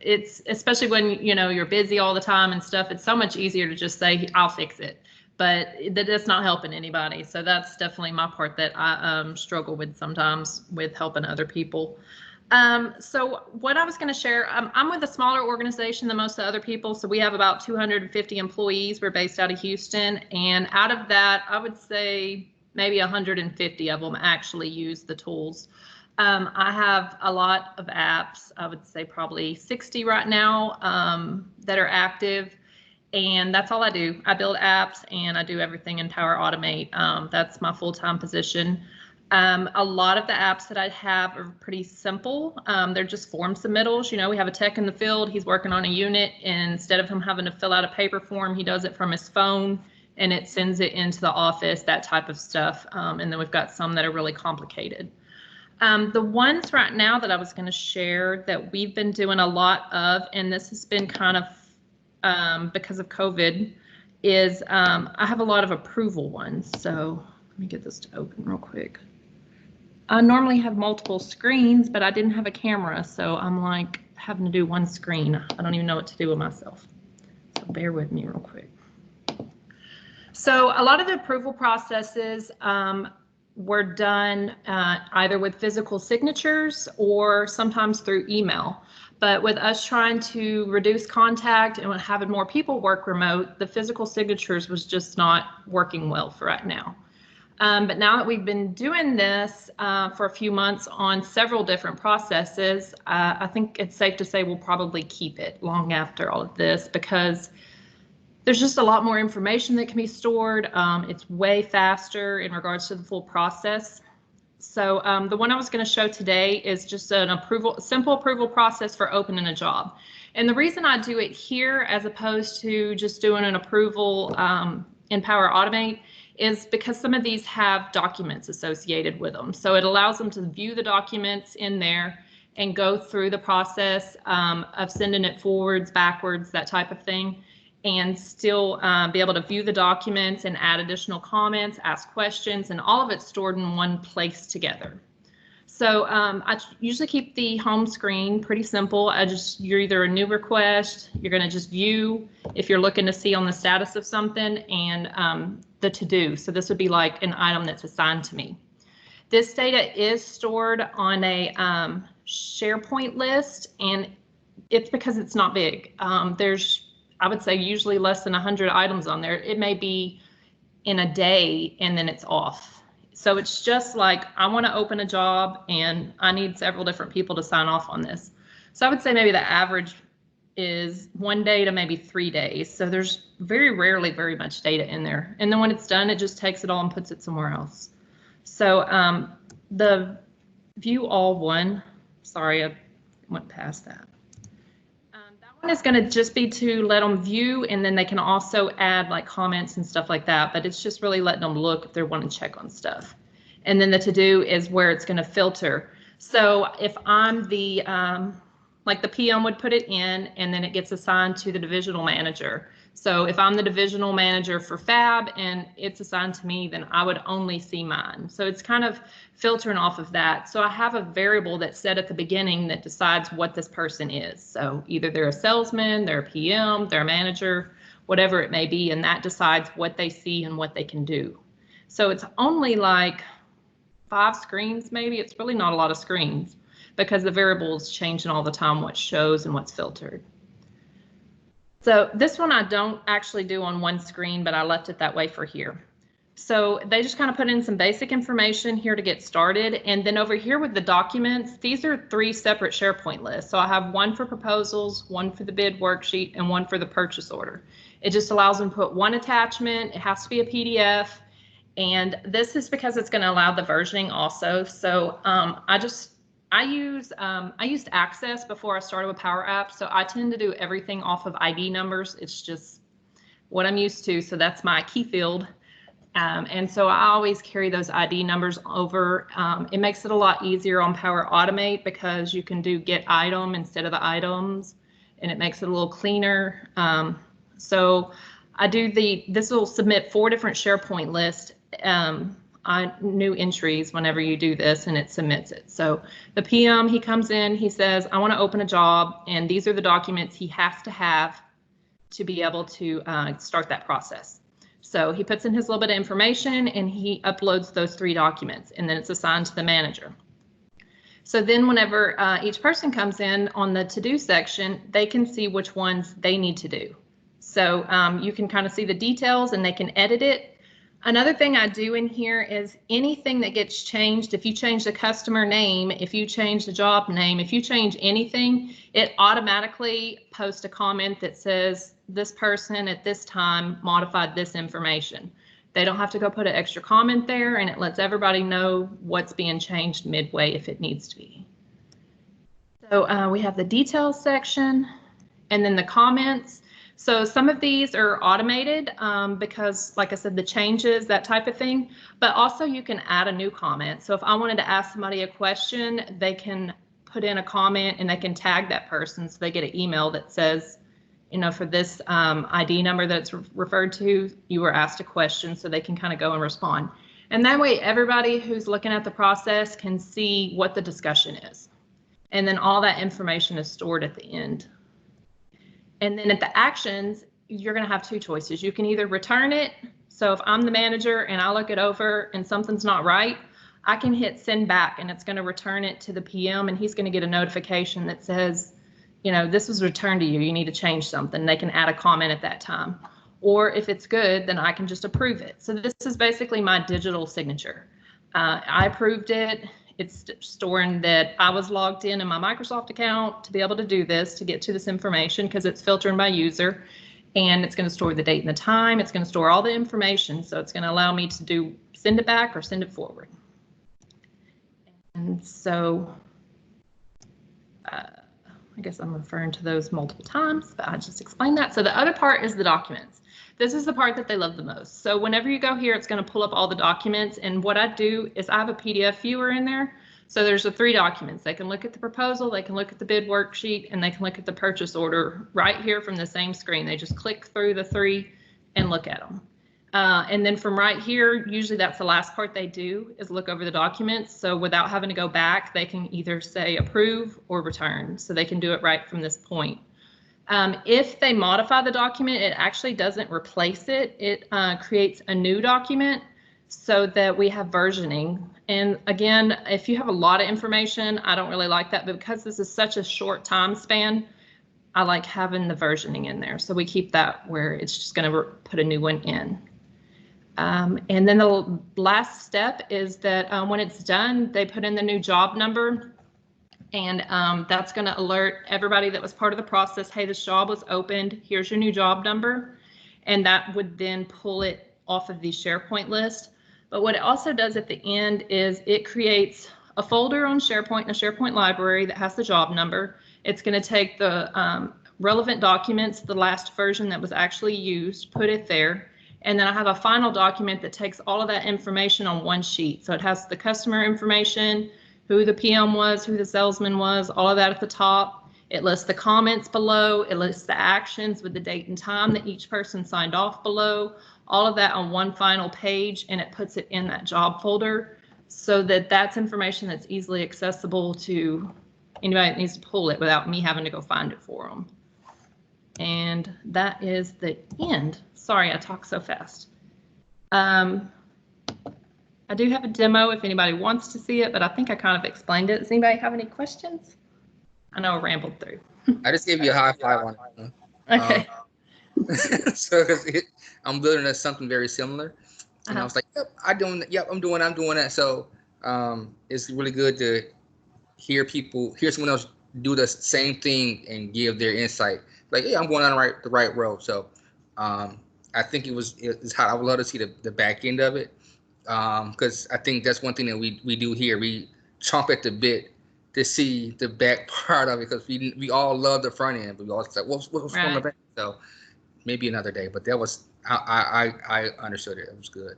it's, especially when, you know, you're busy all the time and stuff, it's so much easier to just say, I'll fix it. But that's not helping anybody. So that's definitely my part that I struggle with sometimes with helping other people. So what I was going to share, I'm with a smaller organization than most of the other people. So we have about 250 employees. We're based out of Houston. And out of that, I would say maybe 150 of them actually use the tools. I have a lot of apps. I would say probably 60 right now that are active. And that's all I do. I build apps and I do everything in Power Automate. That's my full-time position. A lot of the apps that I have are pretty simple. They're just form submittals. You know, we have a tech in the field. He's working on a unit, and instead of him having to fill out a paper form, he does it from his phone and it sends it into the office, that type of stuff. And then we've got some that are really complicated. The ones right now that I was going to share that we've been doing a lot of, and this has been kind of because of COVID, is I have a lot of approval ones. So let me get this to open real quick. I normally have multiple screens, but I didn't have a camera, so I'm like having to do one screen. I don't even know what to do with myself. So bear with me real quick. So a lot of the approval processes were done either with physical signatures or sometimes through email. But with us trying to reduce contact and having more people work remote, the physical signatures was just not working well for right now. But now that we've been doing this for a few months on several different processes, I think it's safe to say we'll probably keep it long after all of this, because there's just a lot more information that can be stored. It's way faster in regards to the full process. So the one I was going to show today is just an simple approval process for opening a job. And the reason I do it here as opposed to just doing an approval in Power Automate is because some of these have documents associated with them. So it allows them to view the documents in there and go through the process of sending it forwards, backwards, that type of thing, and still be able to view the documents and add additional comments, ask questions, and all of it's stored in one place together. So I usually keep the home screen pretty simple. You're either a new request, you're going to just view if you're looking to see on the status of something, and the to-do. So this would be like an item that's assigned to me. This data is stored on a SharePoint list, and it's because it's not big. There's, I would say, usually less than 100 items on there. It may be in a day and then it's off. So it's just like, I want to open a job and I need several different people to sign off on this. So I would say maybe the average is 1 day to maybe 3 days. So there's very rarely very much data in there. And then when it's done, it just takes it all and puts it somewhere else. So the view all one, sorry, I went past that. That one is going to just be to let them view, and then they can also add like comments and stuff like that, but it's just really letting them look if they want to check on stuff. And then the to-do is where it's going to filter. So if I'm the, like the PM would put it in, and then it gets assigned to the divisional manager. So if I'm the divisional manager for Fab and it's assigned to me, then I would only see mine. So it's kind of filtering off of that. So I have a variable that's set at the beginning that decides what this person is. So either they're a salesman, they're a PM, they're a manager, whatever it may be, and that decides what they see and what they can do. So it's only like 5 screens, maybe. It's really not a lot of screens because the variable is changing all the time, what shows and what's filtered. So this one I don't actually do on one screen, but I left it that way for here. So they just kind of put in some basic information here to get started. And then over here with the documents, these are 3 separate SharePoint lists. So I have one for proposals, one for the bid worksheet, and one for the purchase order. It just allows them to put one attachment. It has to be a PDF. And this is because it's going to allow the versioning also. So I used Access before I started with Power Apps, so I tend to do everything off of ID numbers. It's just what I'm used to, so that's my key field. And so I always carry those ID numbers over. It makes it a lot easier on Power Automate because you can do get item instead of the items, and it makes it a little cleaner. So I do this will submit 4 different SharePoint lists. New entries whenever you do this, and it submits it. So the PM, he comes in, he says, I want to open a job, and these are the documents he has to have to be able to start that process. So he puts in his little bit of information and he uploads those 3 documents, and then it's assigned to the manager. So then whenever each person comes in on the to-do section, they can see which ones they need to do. So you can kind of see the details and they can edit it. Another thing I do in here is anything that gets changed, if you change the customer name, if you change the job name, if you change anything, it automatically posts a comment that says this person at this time modified this information. They don't have to go put an extra comment there, and it lets everybody know what's being changed midway if it needs to be. So we have the details section and then the comments. So some of these are automated because, like I said, the changes, that type of thing, but also you can add a new comment. So if I wanted to ask somebody a question, they can put in a comment and they can tag that person so they get an email that says, you know, for this ID number that's referred to, you were asked a question, so they can kind of go and respond. And that way everybody who's looking at the process can see what the discussion is. And then all that information is stored at the end. And then at the actions, you're going to have 2 choices. You can either return it. So if I'm the manager and I look it over and something's not right, I can hit send back and it's going to return it to the PM, and he's going to get a notification that says, you know, this was returned to you. You need to change something. They can add a comment at that time. Or if it's good, then I can just approve it. So this is basically my digital signature. I approved it. It's storing that I was logged in my Microsoft account to be able to do this, to get to this information, because it's filtering by user, and it's going to store the date and the time. It's going to store all the information. So it's going to allow me to send it back or send it forward. And so I guess I'm referring to those multiple times, but I just explained that. So the other part is the documents. This is the part that they love the most. So whenever you go here, it's going to pull up all the documents. And what I do is I have a PDF viewer in there. So there's the 3 documents. They can look at the proposal, they can look at the bid worksheet, and they can look at the purchase order right here from the same screen. They just click through the 3 and look at them. And then from right here, usually that's the last part they do, is look over the documents. So without having to go back, they can either say approve or return. So they can do it right from this point. If they modify the document, it actually doesn't replace it. It creates a new document so that we have versioning. And again, if you have a lot of information, I don't really like that, but because this is such a short time span, I like having the versioning in there. So we keep that where it's just going to put a new one in. And then the last step is that when it's done, they put in the new job number, and that's going to alert everybody that was part of the process, hey, this job was opened, here's your new job number, and that would then pull it off of the SharePoint list. But what it also does at the end is it creates a folder on SharePoint in a SharePoint library that has the job number. It's going to take the relevant documents, the last version that was actually used, put it there. And then I have a final document that takes all of that information on one sheet. So it has the customer information, who the PM was, who the salesman was, all of that at the top. It lists the comments below. It lists the actions with the date and time that each person signed off below. All of that on one final page, and it puts it in that job folder so that that's information that's easily accessible to anybody that needs to pull it without me having to go find it for them. And that is the end. Sorry, I talk so fast. I do have a demo if anybody wants to see it, but I think I kind of explained it. Does anybody have any questions? I know I rambled through. I just gave you a high five on it. Okay. So I'm building something very similar, and I was like, "Yep, I'm doing that." So it's really good to hear someone else do the same thing and give their insight. Like, yeah, I'm going on the right road. So I think it's how I would love to see the back end of it, because I think that's one thing that we do here. We chomp at the bit to see the back part of it, because we all love the front end, but we always like, what's on the back? So maybe another day, but that was I understood it. It was good.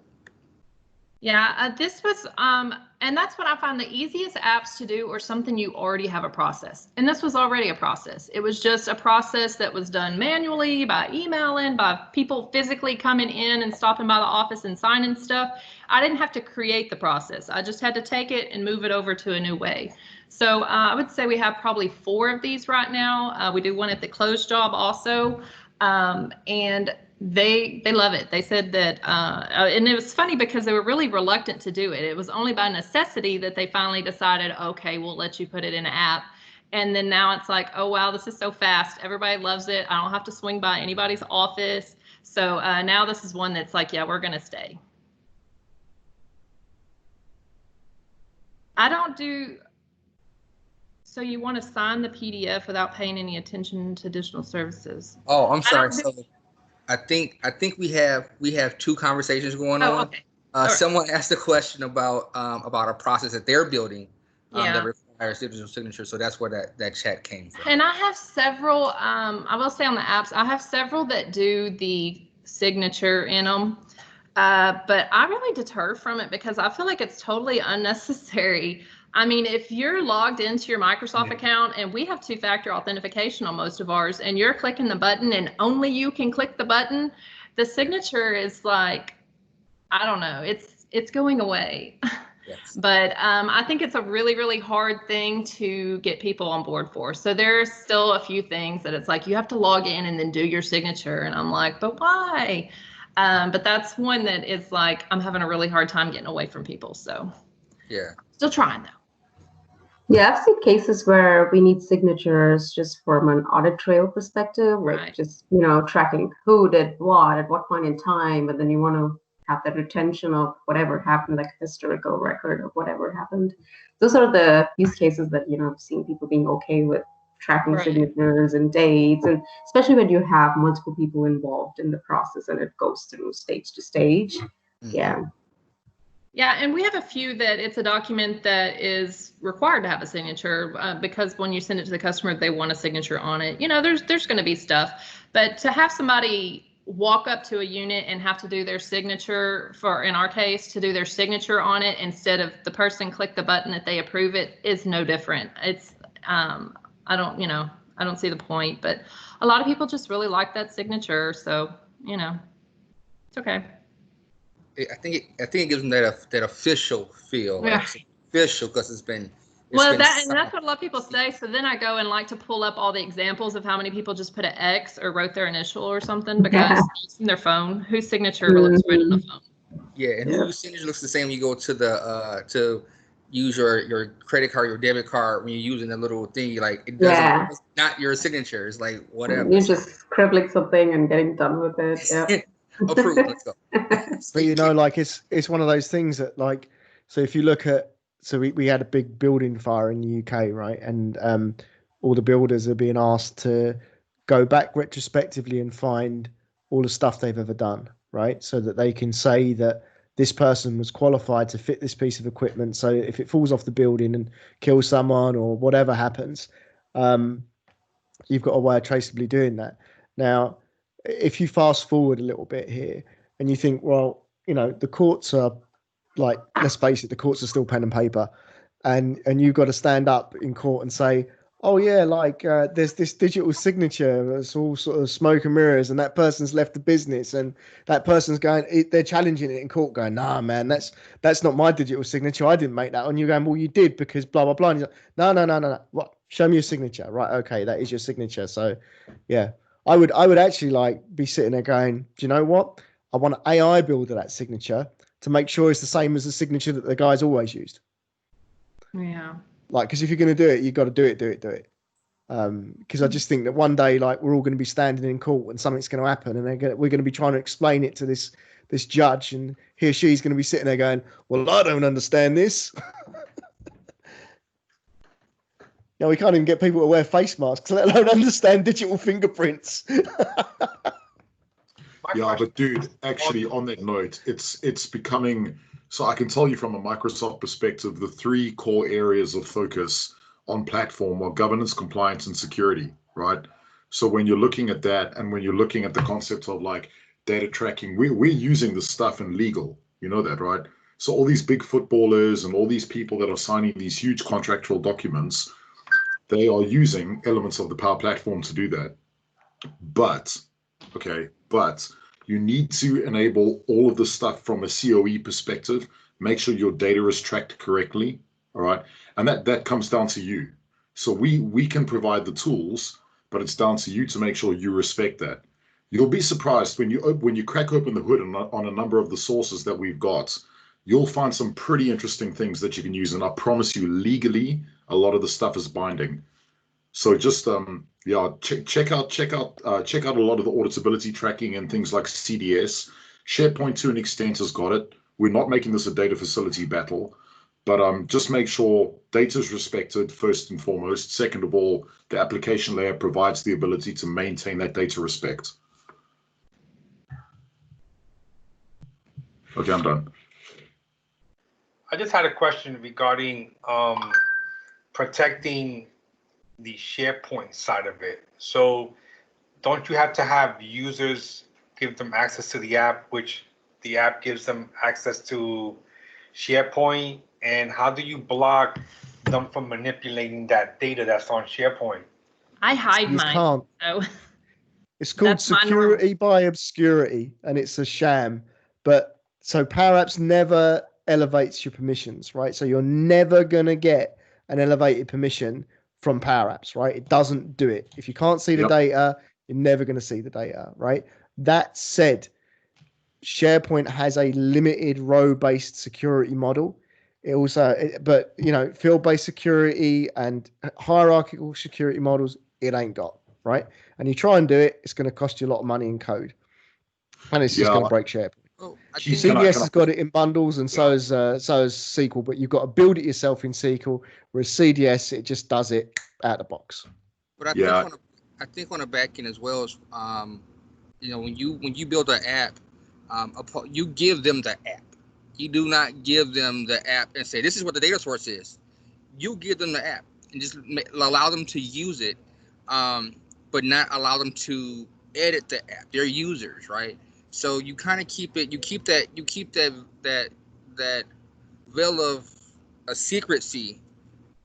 Yeah, this was, and that's what I find the easiest apps to do, or something you already have a process. And this was already a process. It was just a process that was done manually by emailing, by people physically coming in and stopping by the office and signing stuff. I didn't have to create the process. I just had to take it and move it over to a new way. So I would say we have probably 4 of these right now. We do one at the closed job also. And they love it. They said that, and it was funny because they were really reluctant to do it. It was only by necessity that they finally decided, okay, we'll let you put it in an app. And then now it's like, oh, wow, this is so fast. Everybody loves it. I don't have to swing by anybody's office. So now this is one that's like, yeah, we're going to stay. I don't do. So you want to sign the PDF without paying any attention to additional services? Oh, I'm sorry. So I think we have 2 conversations going on. Okay. Someone asked a question about a process that they're building that requires digital signature. So that's where that chat came from. And I have several. I will say on the apps, I have several that do the signature in them. But I really deter from it because I feel like it's totally unnecessary. I mean, if you're logged into your Microsoft account, and we have 2-factor authentication on most of ours, and you're clicking the button and only you can click the button, the signature is like, I don't know, it's going away. Yes. But I think it's a really, really hard thing to get people on board for. So there's still a few things that it's like you have to log in and then do your signature. And I'm like, but why? But that's one that is like, I'm having a really hard time getting away from people. So yeah, still trying though. Yeah, I've seen cases where we need signatures just from an audit trail perspective, like just, tracking who did what at what point in time, and then you want to have that retention of whatever happened, like historical record of whatever happened. Those are the use cases that, I've seen people being okay with tracking signatures and dates, and especially when you have multiple people involved in the process and it goes through stage to stage. Yeah. Yeah, and we have a few that it's a document that is required to have a signature because when you send it to the customer, they want a signature on it. There's going to be stuff, but to have somebody walk up to a unit and have to do their signature in our case, to do their signature on it instead of the person click the button that they approve it is no different. It's I don't see the point, but a lot of people just really like that signature, so it's okay. I think it gives them that official feel, like official, because it's been. And that's what a lot of people say. So then I go and like to pull up all the examples of how many people just put an X or wrote their initial or something because it's in their phone. Whose signature looks right on the phone? Yeah, and whose signature looks the same when you go to the to use your credit card, your debit card, when you're using the little thing, like it doesn't. It's not your signature. It's like whatever. You're just scribbling something and getting done with it. Yeah. Approved. Let's go. But like it's one of those things that like, so if you look at, so we had a big building fire in the UK, right? And all the builders are being asked to go back retrospectively and find all the stuff they've ever done, right? So that they can say that this person was qualified to fit this piece of equipment. So if it falls off the building and kills someone or whatever happens, you've got a way of traceably doing that. Now, if you fast forward a little bit here and you think, well, you know, the courts are like, let's face it, the courts are still pen and paper, and you've got to stand up in court and say, oh yeah, like there's this digital signature that's all sort of smoke and mirrors, and that person's left the business, and that person's going, they're challenging it in court, going, nah, man, that's not my digital signature. I didn't make that. And you're going, well, you did because blah blah blah. And he's like, no. What? Show me your signature, right? Okay, that is your signature. So, yeah, I would actually like be sitting there going, do you know what? I want an AI build of that signature to make sure it's the same as the signature that the guy's always used. Yeah. Like, because if you're going to do it, you've got to do it. Because I just think that one day, like, we're all going to be standing in court and something's going to happen, and we're going to be trying to explain it to this judge, and he or she's going to be sitting there going, well, I don't understand this. You know, we can't even get people to wear face masks, let alone understand digital fingerprints. Yeah, but dude, actually on that note, it's becoming, so I can tell you from a Microsoft perspective, the 3 core areas of focus on platform are governance, compliance, and security, right? So when you're looking at that, and when you're looking at the concept of like data tracking, we're using this stuff in legal, you know that, right? So all these big footballers and all these people that are signing these huge contractual documents, they are using elements of the Power Platform to do that. But you need to enable all of the stuff from a COE perspective, make sure your data is tracked correctly, all right? And that comes down to you. So we can provide the tools, but it's down to you to make sure you respect that. You'll be surprised when you crack open the hood on a number of the sources that we've got, you'll find some pretty interesting things that you can use. And I promise you, legally, a lot of the stuff is binding. So just check out a lot of the auditability tracking and things like CDS. SharePoint to an extent has got it. We're not making this a data facility battle, but just make sure data is respected first and foremost. Second of all, the application layer provides the ability to maintain that data respect. Okay, I'm done. I just had a question regarding protecting the SharePoint side of it. So don't you have to have users give them access to the app, which the app gives them access to SharePoint? And how do you block them from manipulating that data that's on SharePoint? I hide You mine. can't. So It's called That's my security by obscurity, and it's a sham. But so PowerAddicts never elevates your permissions, right? So you're never going to get an elevated permission from PowerAddicts, right? It doesn't do it. If you can't see the data, you're never going to see the data, right? That said, SharePoint has a limited row-based security model. It also, but you know, field-based security and hierarchical security models, it ain't got, right? And you try and do it, it's going to cost you a lot of money in code, and it's just going to break SharePoint. Oh, CDS has got it in bundles, and so has SQL, but you've got to build it yourself in SQL. Whereas CDS, it just does it out of the box. But I think on the back end as well as you know, when you build an app, you give them the app. You do not give them the app and say this is what the data source is. You give them the app and just allow them to use it, but not allow them to edit the app. They're users, right? So you kind of keep it. You keep that veil of a secrecy,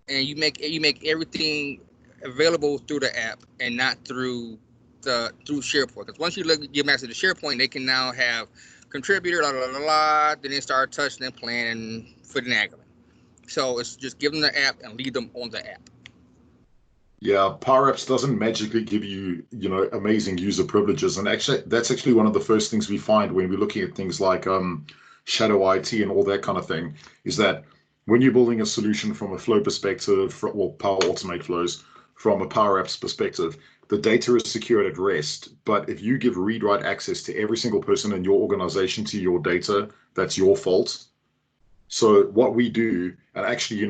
and you make everything available through the app and not through SharePoint. Because once you give them access to SharePoint, they can now have contributor, then they start touching and playing and finagling. So it's just give them the app and leave them on the app. Yeah, PowerAddicts doesn't magically give you, amazing user privileges. And actually, that's actually one of the first things we find when we're looking at things like shadow IT and all that kind of thing, is that when you're building a solution from a flow perspective, Power Automate flows, from a PowerAddicts perspective, the data is secured at rest. But if you give read-write access to every single person in your organization to your data, that's your fault. So what we do, and actually,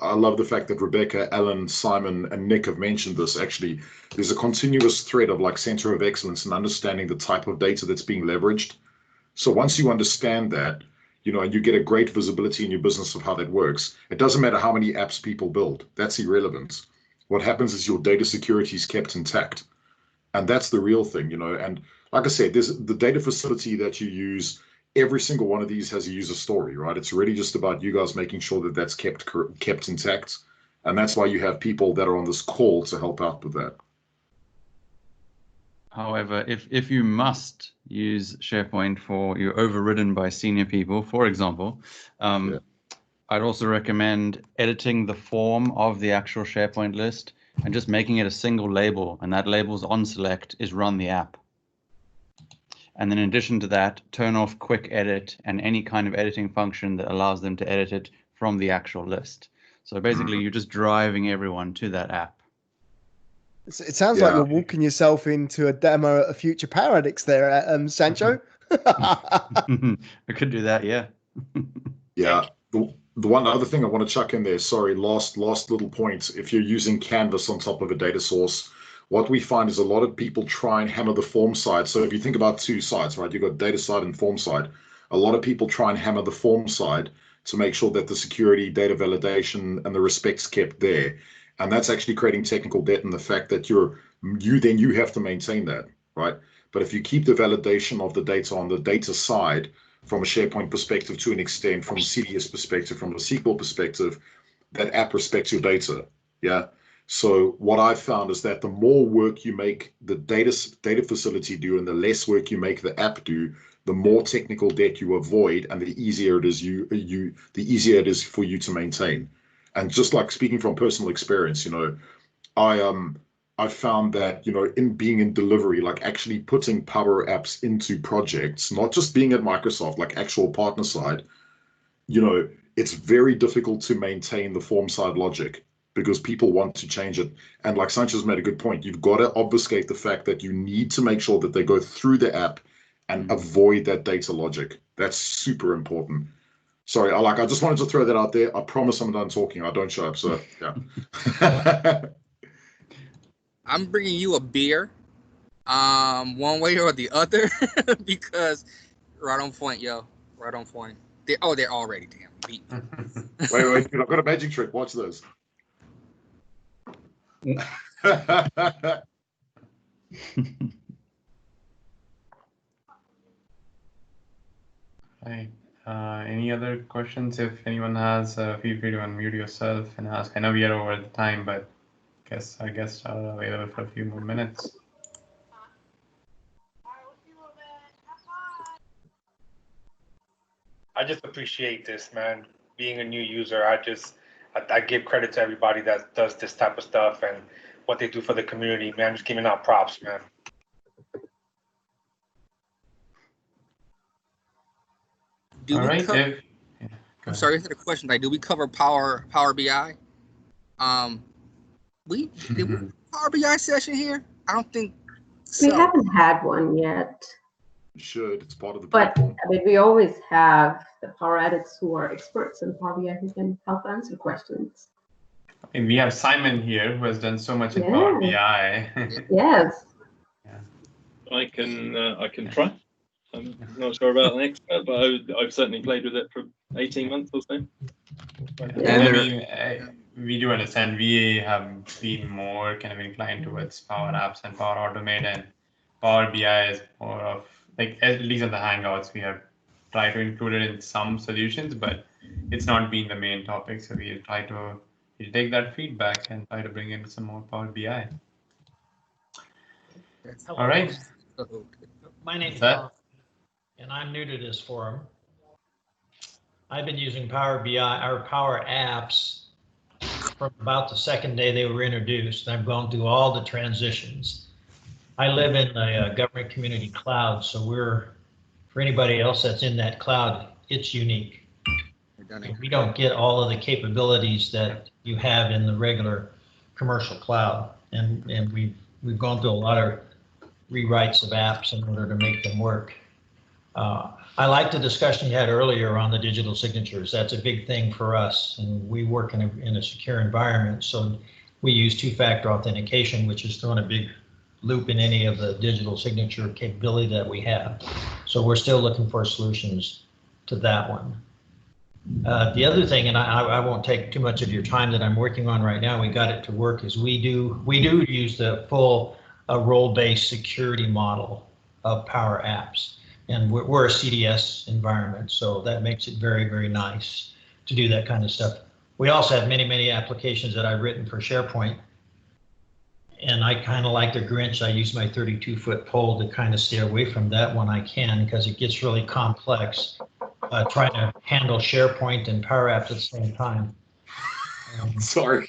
I love the fact that Rebecca, Alan, Simon, and Nick have mentioned this. Actually, there's a continuous thread of like center of excellence and understanding the type of data that's being leveraged. So once you understand that, and you get a great visibility in your business of how that works, it doesn't matter how many apps people build. That's irrelevant. What happens is your data security is kept intact. And that's the real thing, you know. And like I said, there's the data facility that you use. Every single one of these has a user story, right? It's really just about you guys making sure that that's kept intact. And that's why you have people that are on this call to help out with that. However, if you must use SharePoint for you're overridden by senior people, for example, I'd also recommend editing the form of the actual SharePoint list and just making it a single label, and that label's on select is run the app. And then in addition to that, turn off quick edit and any kind of editing function that allows them to edit it from the actual list. So basically you're just driving everyone to that app. It sounds like you're walking yourself into a demo at a future PowerAddicts there, Sancho. I could do that, yeah. Yeah. The one other thing I want to chuck in there, sorry, last little point. If you're using Canvas on top of a data source, what we find is a lot of people try and hammer the form side. So if you think about two sides, right, you've got data side and form side. A lot of people try and hammer the form side to make sure that the security, data validation, and the respect's kept there. And that's actually creating technical debt in the fact that you have to maintain that, right? But if you keep the validation of the data on the data side, from a SharePoint perspective to an extent, from a CDS perspective, from a SQL perspective, that app respects your data. Yeah. So what I've found is that the more work you make the data facility do and the less work you make the app do, the more technical debt you avoid and the easier it is for you to maintain. And just like speaking from personal experience, you know, I found that, you know, in being in delivery, like actually putting Power Apps into projects, not just being at Microsoft, like actual partner side, you know, it's very difficult to maintain the form side logic because people want to change it. And like Sancho's made a good point, you've got to obfuscate the fact that you need to make sure that they go through the app and avoid that data logic. That's super important. Sorry, I just wanted to throw that out there. I promise I'm done talking. I don't show up, so yeah. I'm bringing you a beer, one way or the other, because right on point, yo, right on point. They're already damn beat. Wait, I've got a magic trick. Watch this. Right. Any other questions? If anyone has, feel free to unmute yourself and ask. I know we are over the time, but I guess are available for a few more minutes. I just appreciate this, man. Being a new user, I give credit to everybody that does this type of stuff and what they do for the community, man. Just giving out props, man. I'm sorry, I had a question. Like, do we cover Power BI? Did we Power BI session here? I don't think so. We haven't had one yet. You should. It's part of the But platform. I mean, we always have the PowerAddicts who are experts in Power BI who can help answer questions. And we have Simon here who has done so much in Power BI. Yes. I can try. I'm not sure about an expert, but I've certainly played with it for 18 months or so. And I mean, we do understand we have been more kind of inclined towards Power Apps and Power Automate, and Power BI is more of, like, at least on the Hangouts, we have tried to include it in some solutions, but it's not been the main topic. So we'll take that feedback and try to bring in some more Power BI. Hello. All right. My name's Bob, and I'm new to this forum. I've been using Power BI or Power Apps from about the second day they were introduced. I've gone through all the transitions. I live in a government community cloud, so for anybody else that's in that cloud, it's unique. We don't get all of the capabilities that you have in the regular commercial cloud, and we've gone through a lot of rewrites of apps in order to make them work. I like the discussion you had earlier on the digital signatures. That's a big thing for us, and we work in a secure environment, so we use two-factor authentication, which is throwing a big loop in any of the digital signature capability that we have. So we're still looking for solutions to that one. The other thing, and I won't take too much of your time that I'm working on right now, we got it to work, is we do use the full role-based security model of PowerAddicts. And we're a CDS environment, so that makes it very, very nice to do that kind of stuff. We also have many, many applications that I've written for SharePoint. And I kind of like the Grinch. I use my 32-foot pole to kind of stay away from that when I can, because it gets really complex trying to handle SharePoint and PowerApps at the same time. Sorry.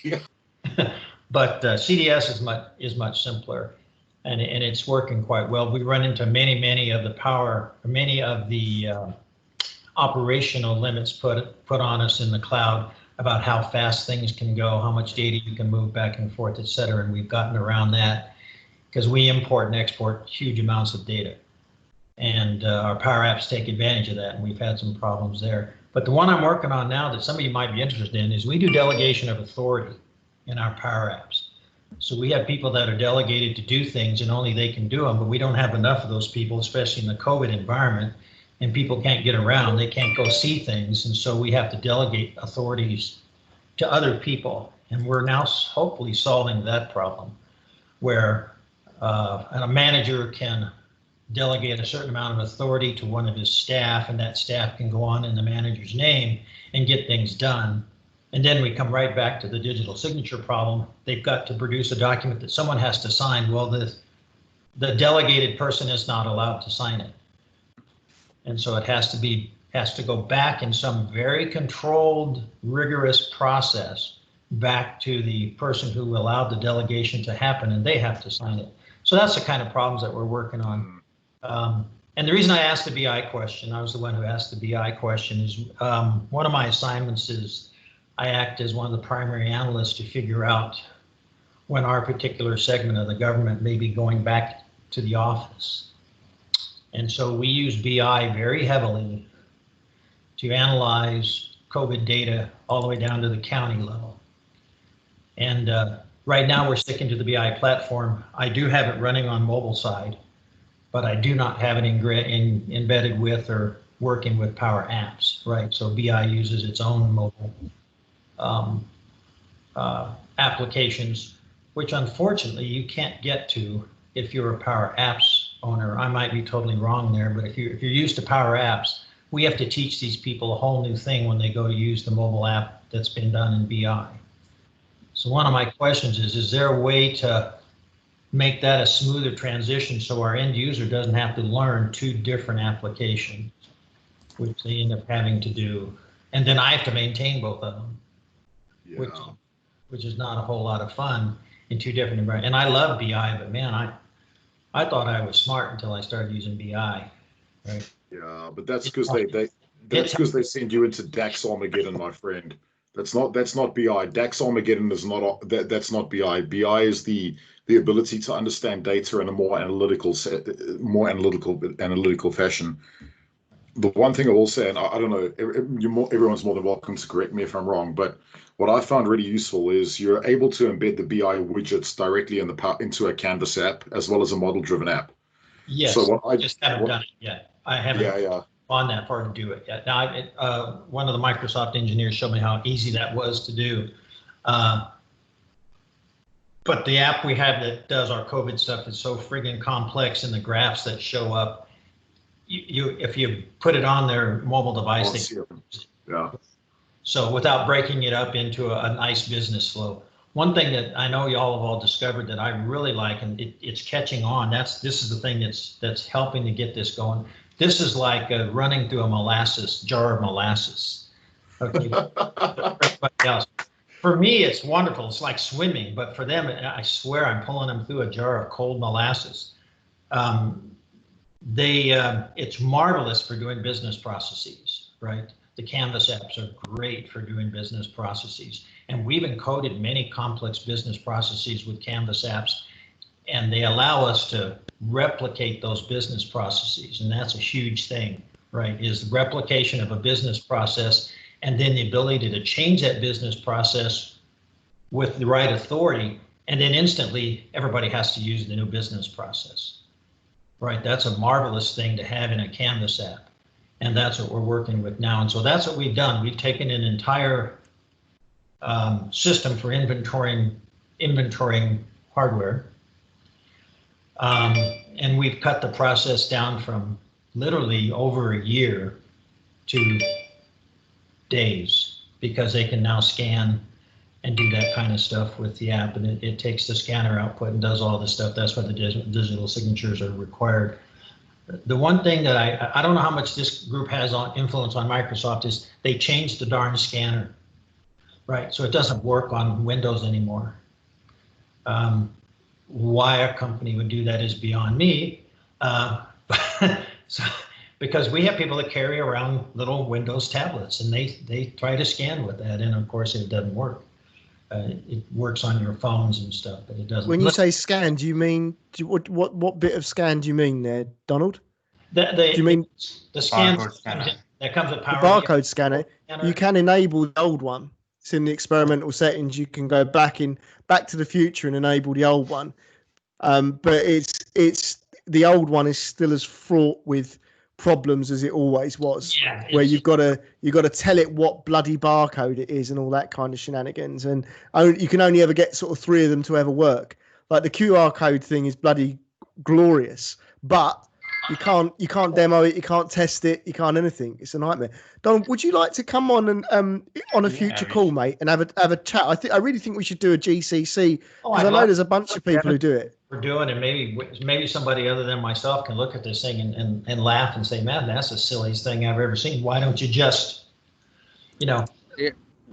But CDS is much simpler, and it's working quite well. We run into many of the operational limits put on us in the cloud about how fast things can go, how much data you can move back and forth, et cetera. And we've gotten around that because we import and export huge amounts of data. And our PowerApps take advantage of that, and we've had some problems there. But the one I'm working on now that some of you might be interested in is we do delegation of authority in our PowerApps. So we have people that are delegated to do things and only they can do them, but we don't have enough of those people, especially in the COVID environment, and people can't get around, they can't go see things. And so we have to delegate authorities to other people. And we're now hopefully solving that problem where a manager can delegate a certain amount of authority to one of his staff, and that staff can go on in the manager's name and get things done. And then we come right back to the digital signature problem. They've got to produce a document that someone has to sign. Well, the delegated person is not allowed to sign it. And so it has to go back in some very controlled, rigorous process back to the person who allowed the delegation to happen, and they have to sign it. So that's the kind of problems that we're working on. And the reason I asked the BI question, I was the one who asked the BI question, is one of my assignments is I act as one of the primary analysts to figure out when our particular segment of the government may be going back to the office. And so we use BI very heavily to analyze COVID data all the way down to the county level. And right now we're sticking to the BI platform. I do have it running on mobile side, but I do not have it embedded with or working with PowerAddicts, right? So BI uses its own mobile applications, which unfortunately you can't get to if you're a PowerAddicts owner. I might be totally wrong there, but if you're used to PowerAddicts, we have to teach these people a whole new thing when they go to use the mobile app that's been done in BI. So one of my questions is there a way to make that a smoother transition so our end user doesn't have to learn two different applications, which they end up having to do, and then I have to maintain both of them, which is not a whole lot of fun in two different environments. And I love BI, but man, I thought I was smart until I started using BI, right? Yeah, but that's because they send you into DAX Armageddon, my friend. That's not BI. DAX Armageddon is not that's not BI. BI is the ability to understand data in a more analytical fashion. The one thing I will say, and I don't know, everyone's more than welcome to correct me if I'm wrong, but what I found really useful is you're able to embed the BI widgets directly into a Canvas app as well as a model-driven app. Yes, so I just haven't done it yet. I haven't gone that far to do it yet. Now, one of the Microsoft engineers showed me how easy that was to do. But the app we have that does our COVID stuff is so friggin' complex, and the graphs that show up, if you put it on their mobile device, so without breaking it up into a nice business flow. One thing that I know y'all have all discovered that I really like, and it's catching on, this is the thing that's helping to get this going. This is like running through a jar of molasses. Okay. Everybody else. For me, it's wonderful. It's like swimming, but for them, I swear I'm pulling them through a jar of cold molasses. It's marvelous for doing business processes, right? The Canvas apps are great for doing business processes. And we've encoded many complex business processes with Canvas apps, and they allow us to replicate those business processes. And that's a huge thing, right? Is the replication of a business process, and then the ability to change that business process with the right authority. And then instantly everybody has to use the new business process, right? That's a marvelous thing to have in a Canvas app. And that's what we're working with now. And so that's what we've done. We've taken an entire system for inventorying hardware. And we've cut the process down from literally over a year to days, because they can now scan and do that kind of stuff with the app, and it takes the scanner output and does all this stuff. That's why the digital signatures are required. The one thing that I don't know how much this group has on influence on Microsoft is they changed the darn scanner, right? So it doesn't work on Windows anymore. Why a company would do that is beyond me. So, because we have people that carry around little Windows tablets, and they try to scan with that, and of course it doesn't work. It works on your phones and stuff, but it doesn't. When you say scan, do you mean what bit of scan do you mean there, Donald? Do you mean the scan that comes with Power? The barcode scanner. You can enable the old one. It's in the experimental settings. You can go back to the future and enable the old one. But it's the old one is still as fraught with problems as it always was, where you've got to tell it what bloody barcode it is and all that kind of shenanigans, and you can only ever get sort of 3 of them to ever work. Like the QR code thing is bloody glorious, but you can't demo it, you can't test it, you can't anything. It's a nightmare. Don, would you like to come on and on a future call, mate, and have a chat? I really think we should do a GCC, because I know there's a bunch of people who do it. We're doing, and maybe somebody other than myself can look at this thing and laugh and say, man, that's the silliest thing I've ever seen. Why don't you just, Yeah.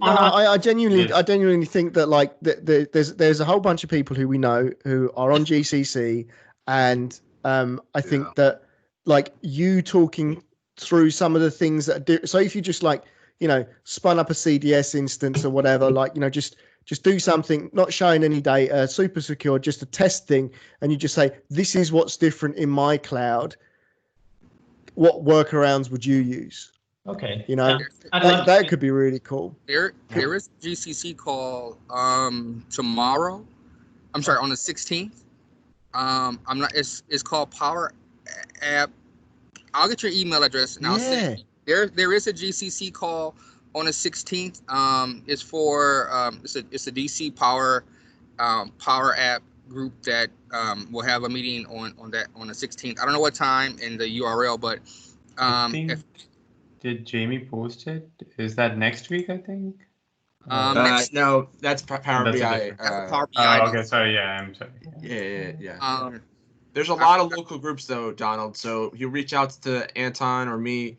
No, I genuinely think that like there's a whole bunch of people who we know who are on GCC, and I think that like you talking through some of the things that so if you just like, you know, spun up a CDS instance or whatever, like, you know, just do something, not showing any data, super secure, just a test thing, and you just say, this is what's different in my cloud. What workarounds would you use? Okay. You know, that could be really cool. There is a GCC call tomorrow. I'm sorry, on the 16th. I'm not. It's called Power App. I'll get your email address and I'll send you. There is a GCC call on the 16th. It's for it's a DC Power App group that will have a meeting on the 16th. I don't know what time and the URL, but did Jamie post it? Is that next week? I think. No, that's Power BI. Power BI. Okay, sorry. Yeah, I'm sorry. Yeah. There's a lot of local groups though, Donald. So you reach out to Anton or me.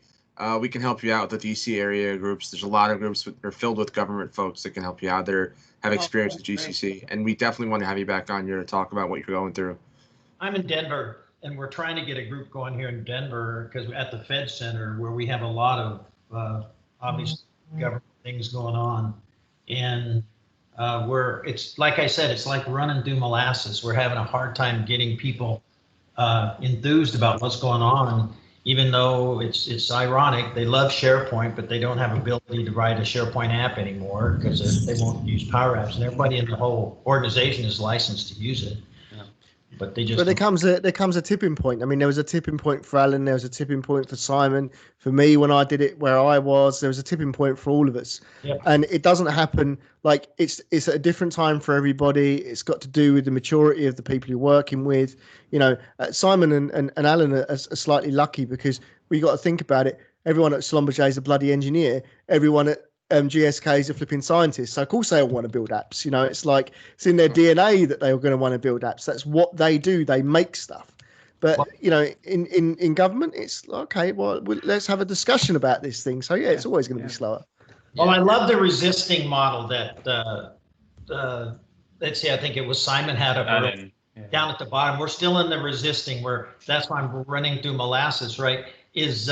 We can help you out with the DC area groups. There's a lot of groups that are filled with government folks that can help you out there, have experience with GCC. And we definitely want to have you back on here to talk about what you're going through. I'm in Denver, and we're trying to get a group going here in Denver because at the Fed Center, where we have a lot of obvious government things going on. And it's like I said, it's like running through molasses. We're having a hard time getting people enthused about what's going on, even though it's ironic. They love SharePoint, but they don't have ability to write a SharePoint app anymore because they won't use PowerApps, and everybody in the whole organization is licensed to use it. But they just. But there comes a tipping point. I mean, there was a tipping point for Alan. There was a tipping point for Simon. For me, when I did it where I was, there was a tipping point for all of us. Yep. And it doesn't happen like it's at a different time for everybody. It's got to do with the maturity of the people you're working with. You know, Simon and Alan are slightly lucky because we got to think about it. Everyone at Schlumberger is a bloody engineer. Everyone at GSK is a flipping scientist. So of course they all want to build apps. You know, it's like it's in their DNA that they are going to want to build apps. That's what they do. They make stuff. But you know, in government, it's okay. Well, let's have a discussion about this thing. So yeah, it's always going to be slower. Well, I love the resisting model that let's see. I think it was Simon had up down at the bottom. We're still in the resisting. That's why I'm running through molasses. Right? Is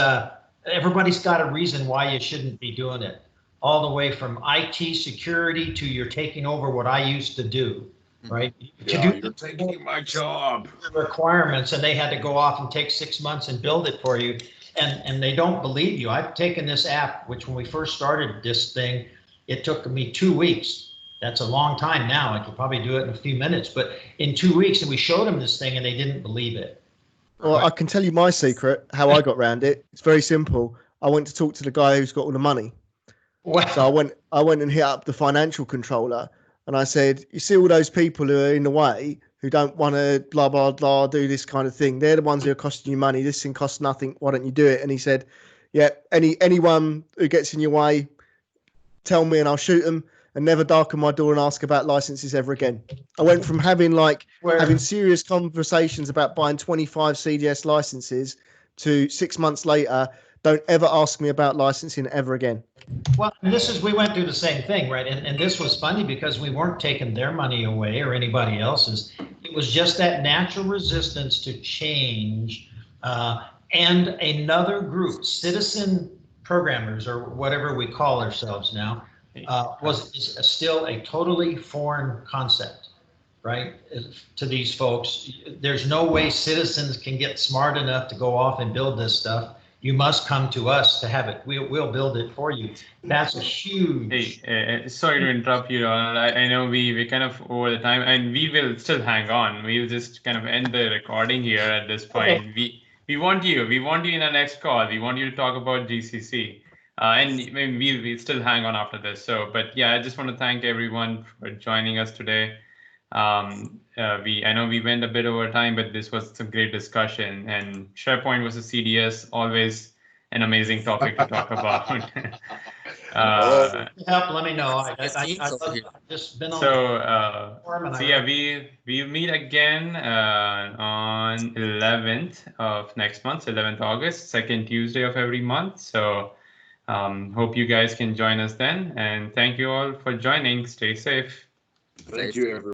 everybody's got a reason why you shouldn't be doing it. All the way from IT security to you're taking over what I used to do, right? You're taking my job. Requirements, and they had to go off and take 6 months and build it for you, and they don't believe you. I've taken this app, which when we first started this thing, it took me 2 weeks. That's a long time now. I could probably do it in a few minutes, but in 2 weeks, and we showed them this thing, and they didn't believe it. Well, I can tell you my secret, how I got around it. It's very simple. I went to talk to the guy who's got all the money. Wow. So I went and hit up the financial controller and I said, you see all those people who are in the way, who don't want to blah, blah, blah, do this kind of thing. They're the ones who are costing you money. This thing costs nothing. Why don't you do it? And he said, yeah, anyone who gets in your way, tell me and I'll shoot them, and never darken my door and ask about licenses ever again. I went from having serious conversations about buying 25 CDS licenses to 6 months later, don't ever ask me about licensing ever again. Well, we went through the same thing, right? And this was funny because we weren't taking their money away or anybody else's. It was just that natural resistance to change. And another group, citizen programmers or whatever we call ourselves now, is still a totally foreign concept, right? To these folks, there's no way citizens can get smart enough to go off and build this stuff. You must come to us to have it. We'll build it for you. That's a huge. Hey, sorry to interrupt you. I know we kind of over the time, and we will still hang on. We'll just kind of end the recording here at this point. Okay. We want you. We want you in our next call. We want you to talk about GCC. And we'll still hang on after this. So, but yeah, I just want to thank everyone for joining us today. I know we went a bit over time, but this was a great discussion. And SharePoint versus CDS, always an amazing topic to talk about. Help, let me know. I've just been on. So yeah, we'll meet again on 11th of next month, 11th August, second Tuesday of every month. So hope you guys can join us then. And thank you all for joining. Stay safe. Thank you, everyone.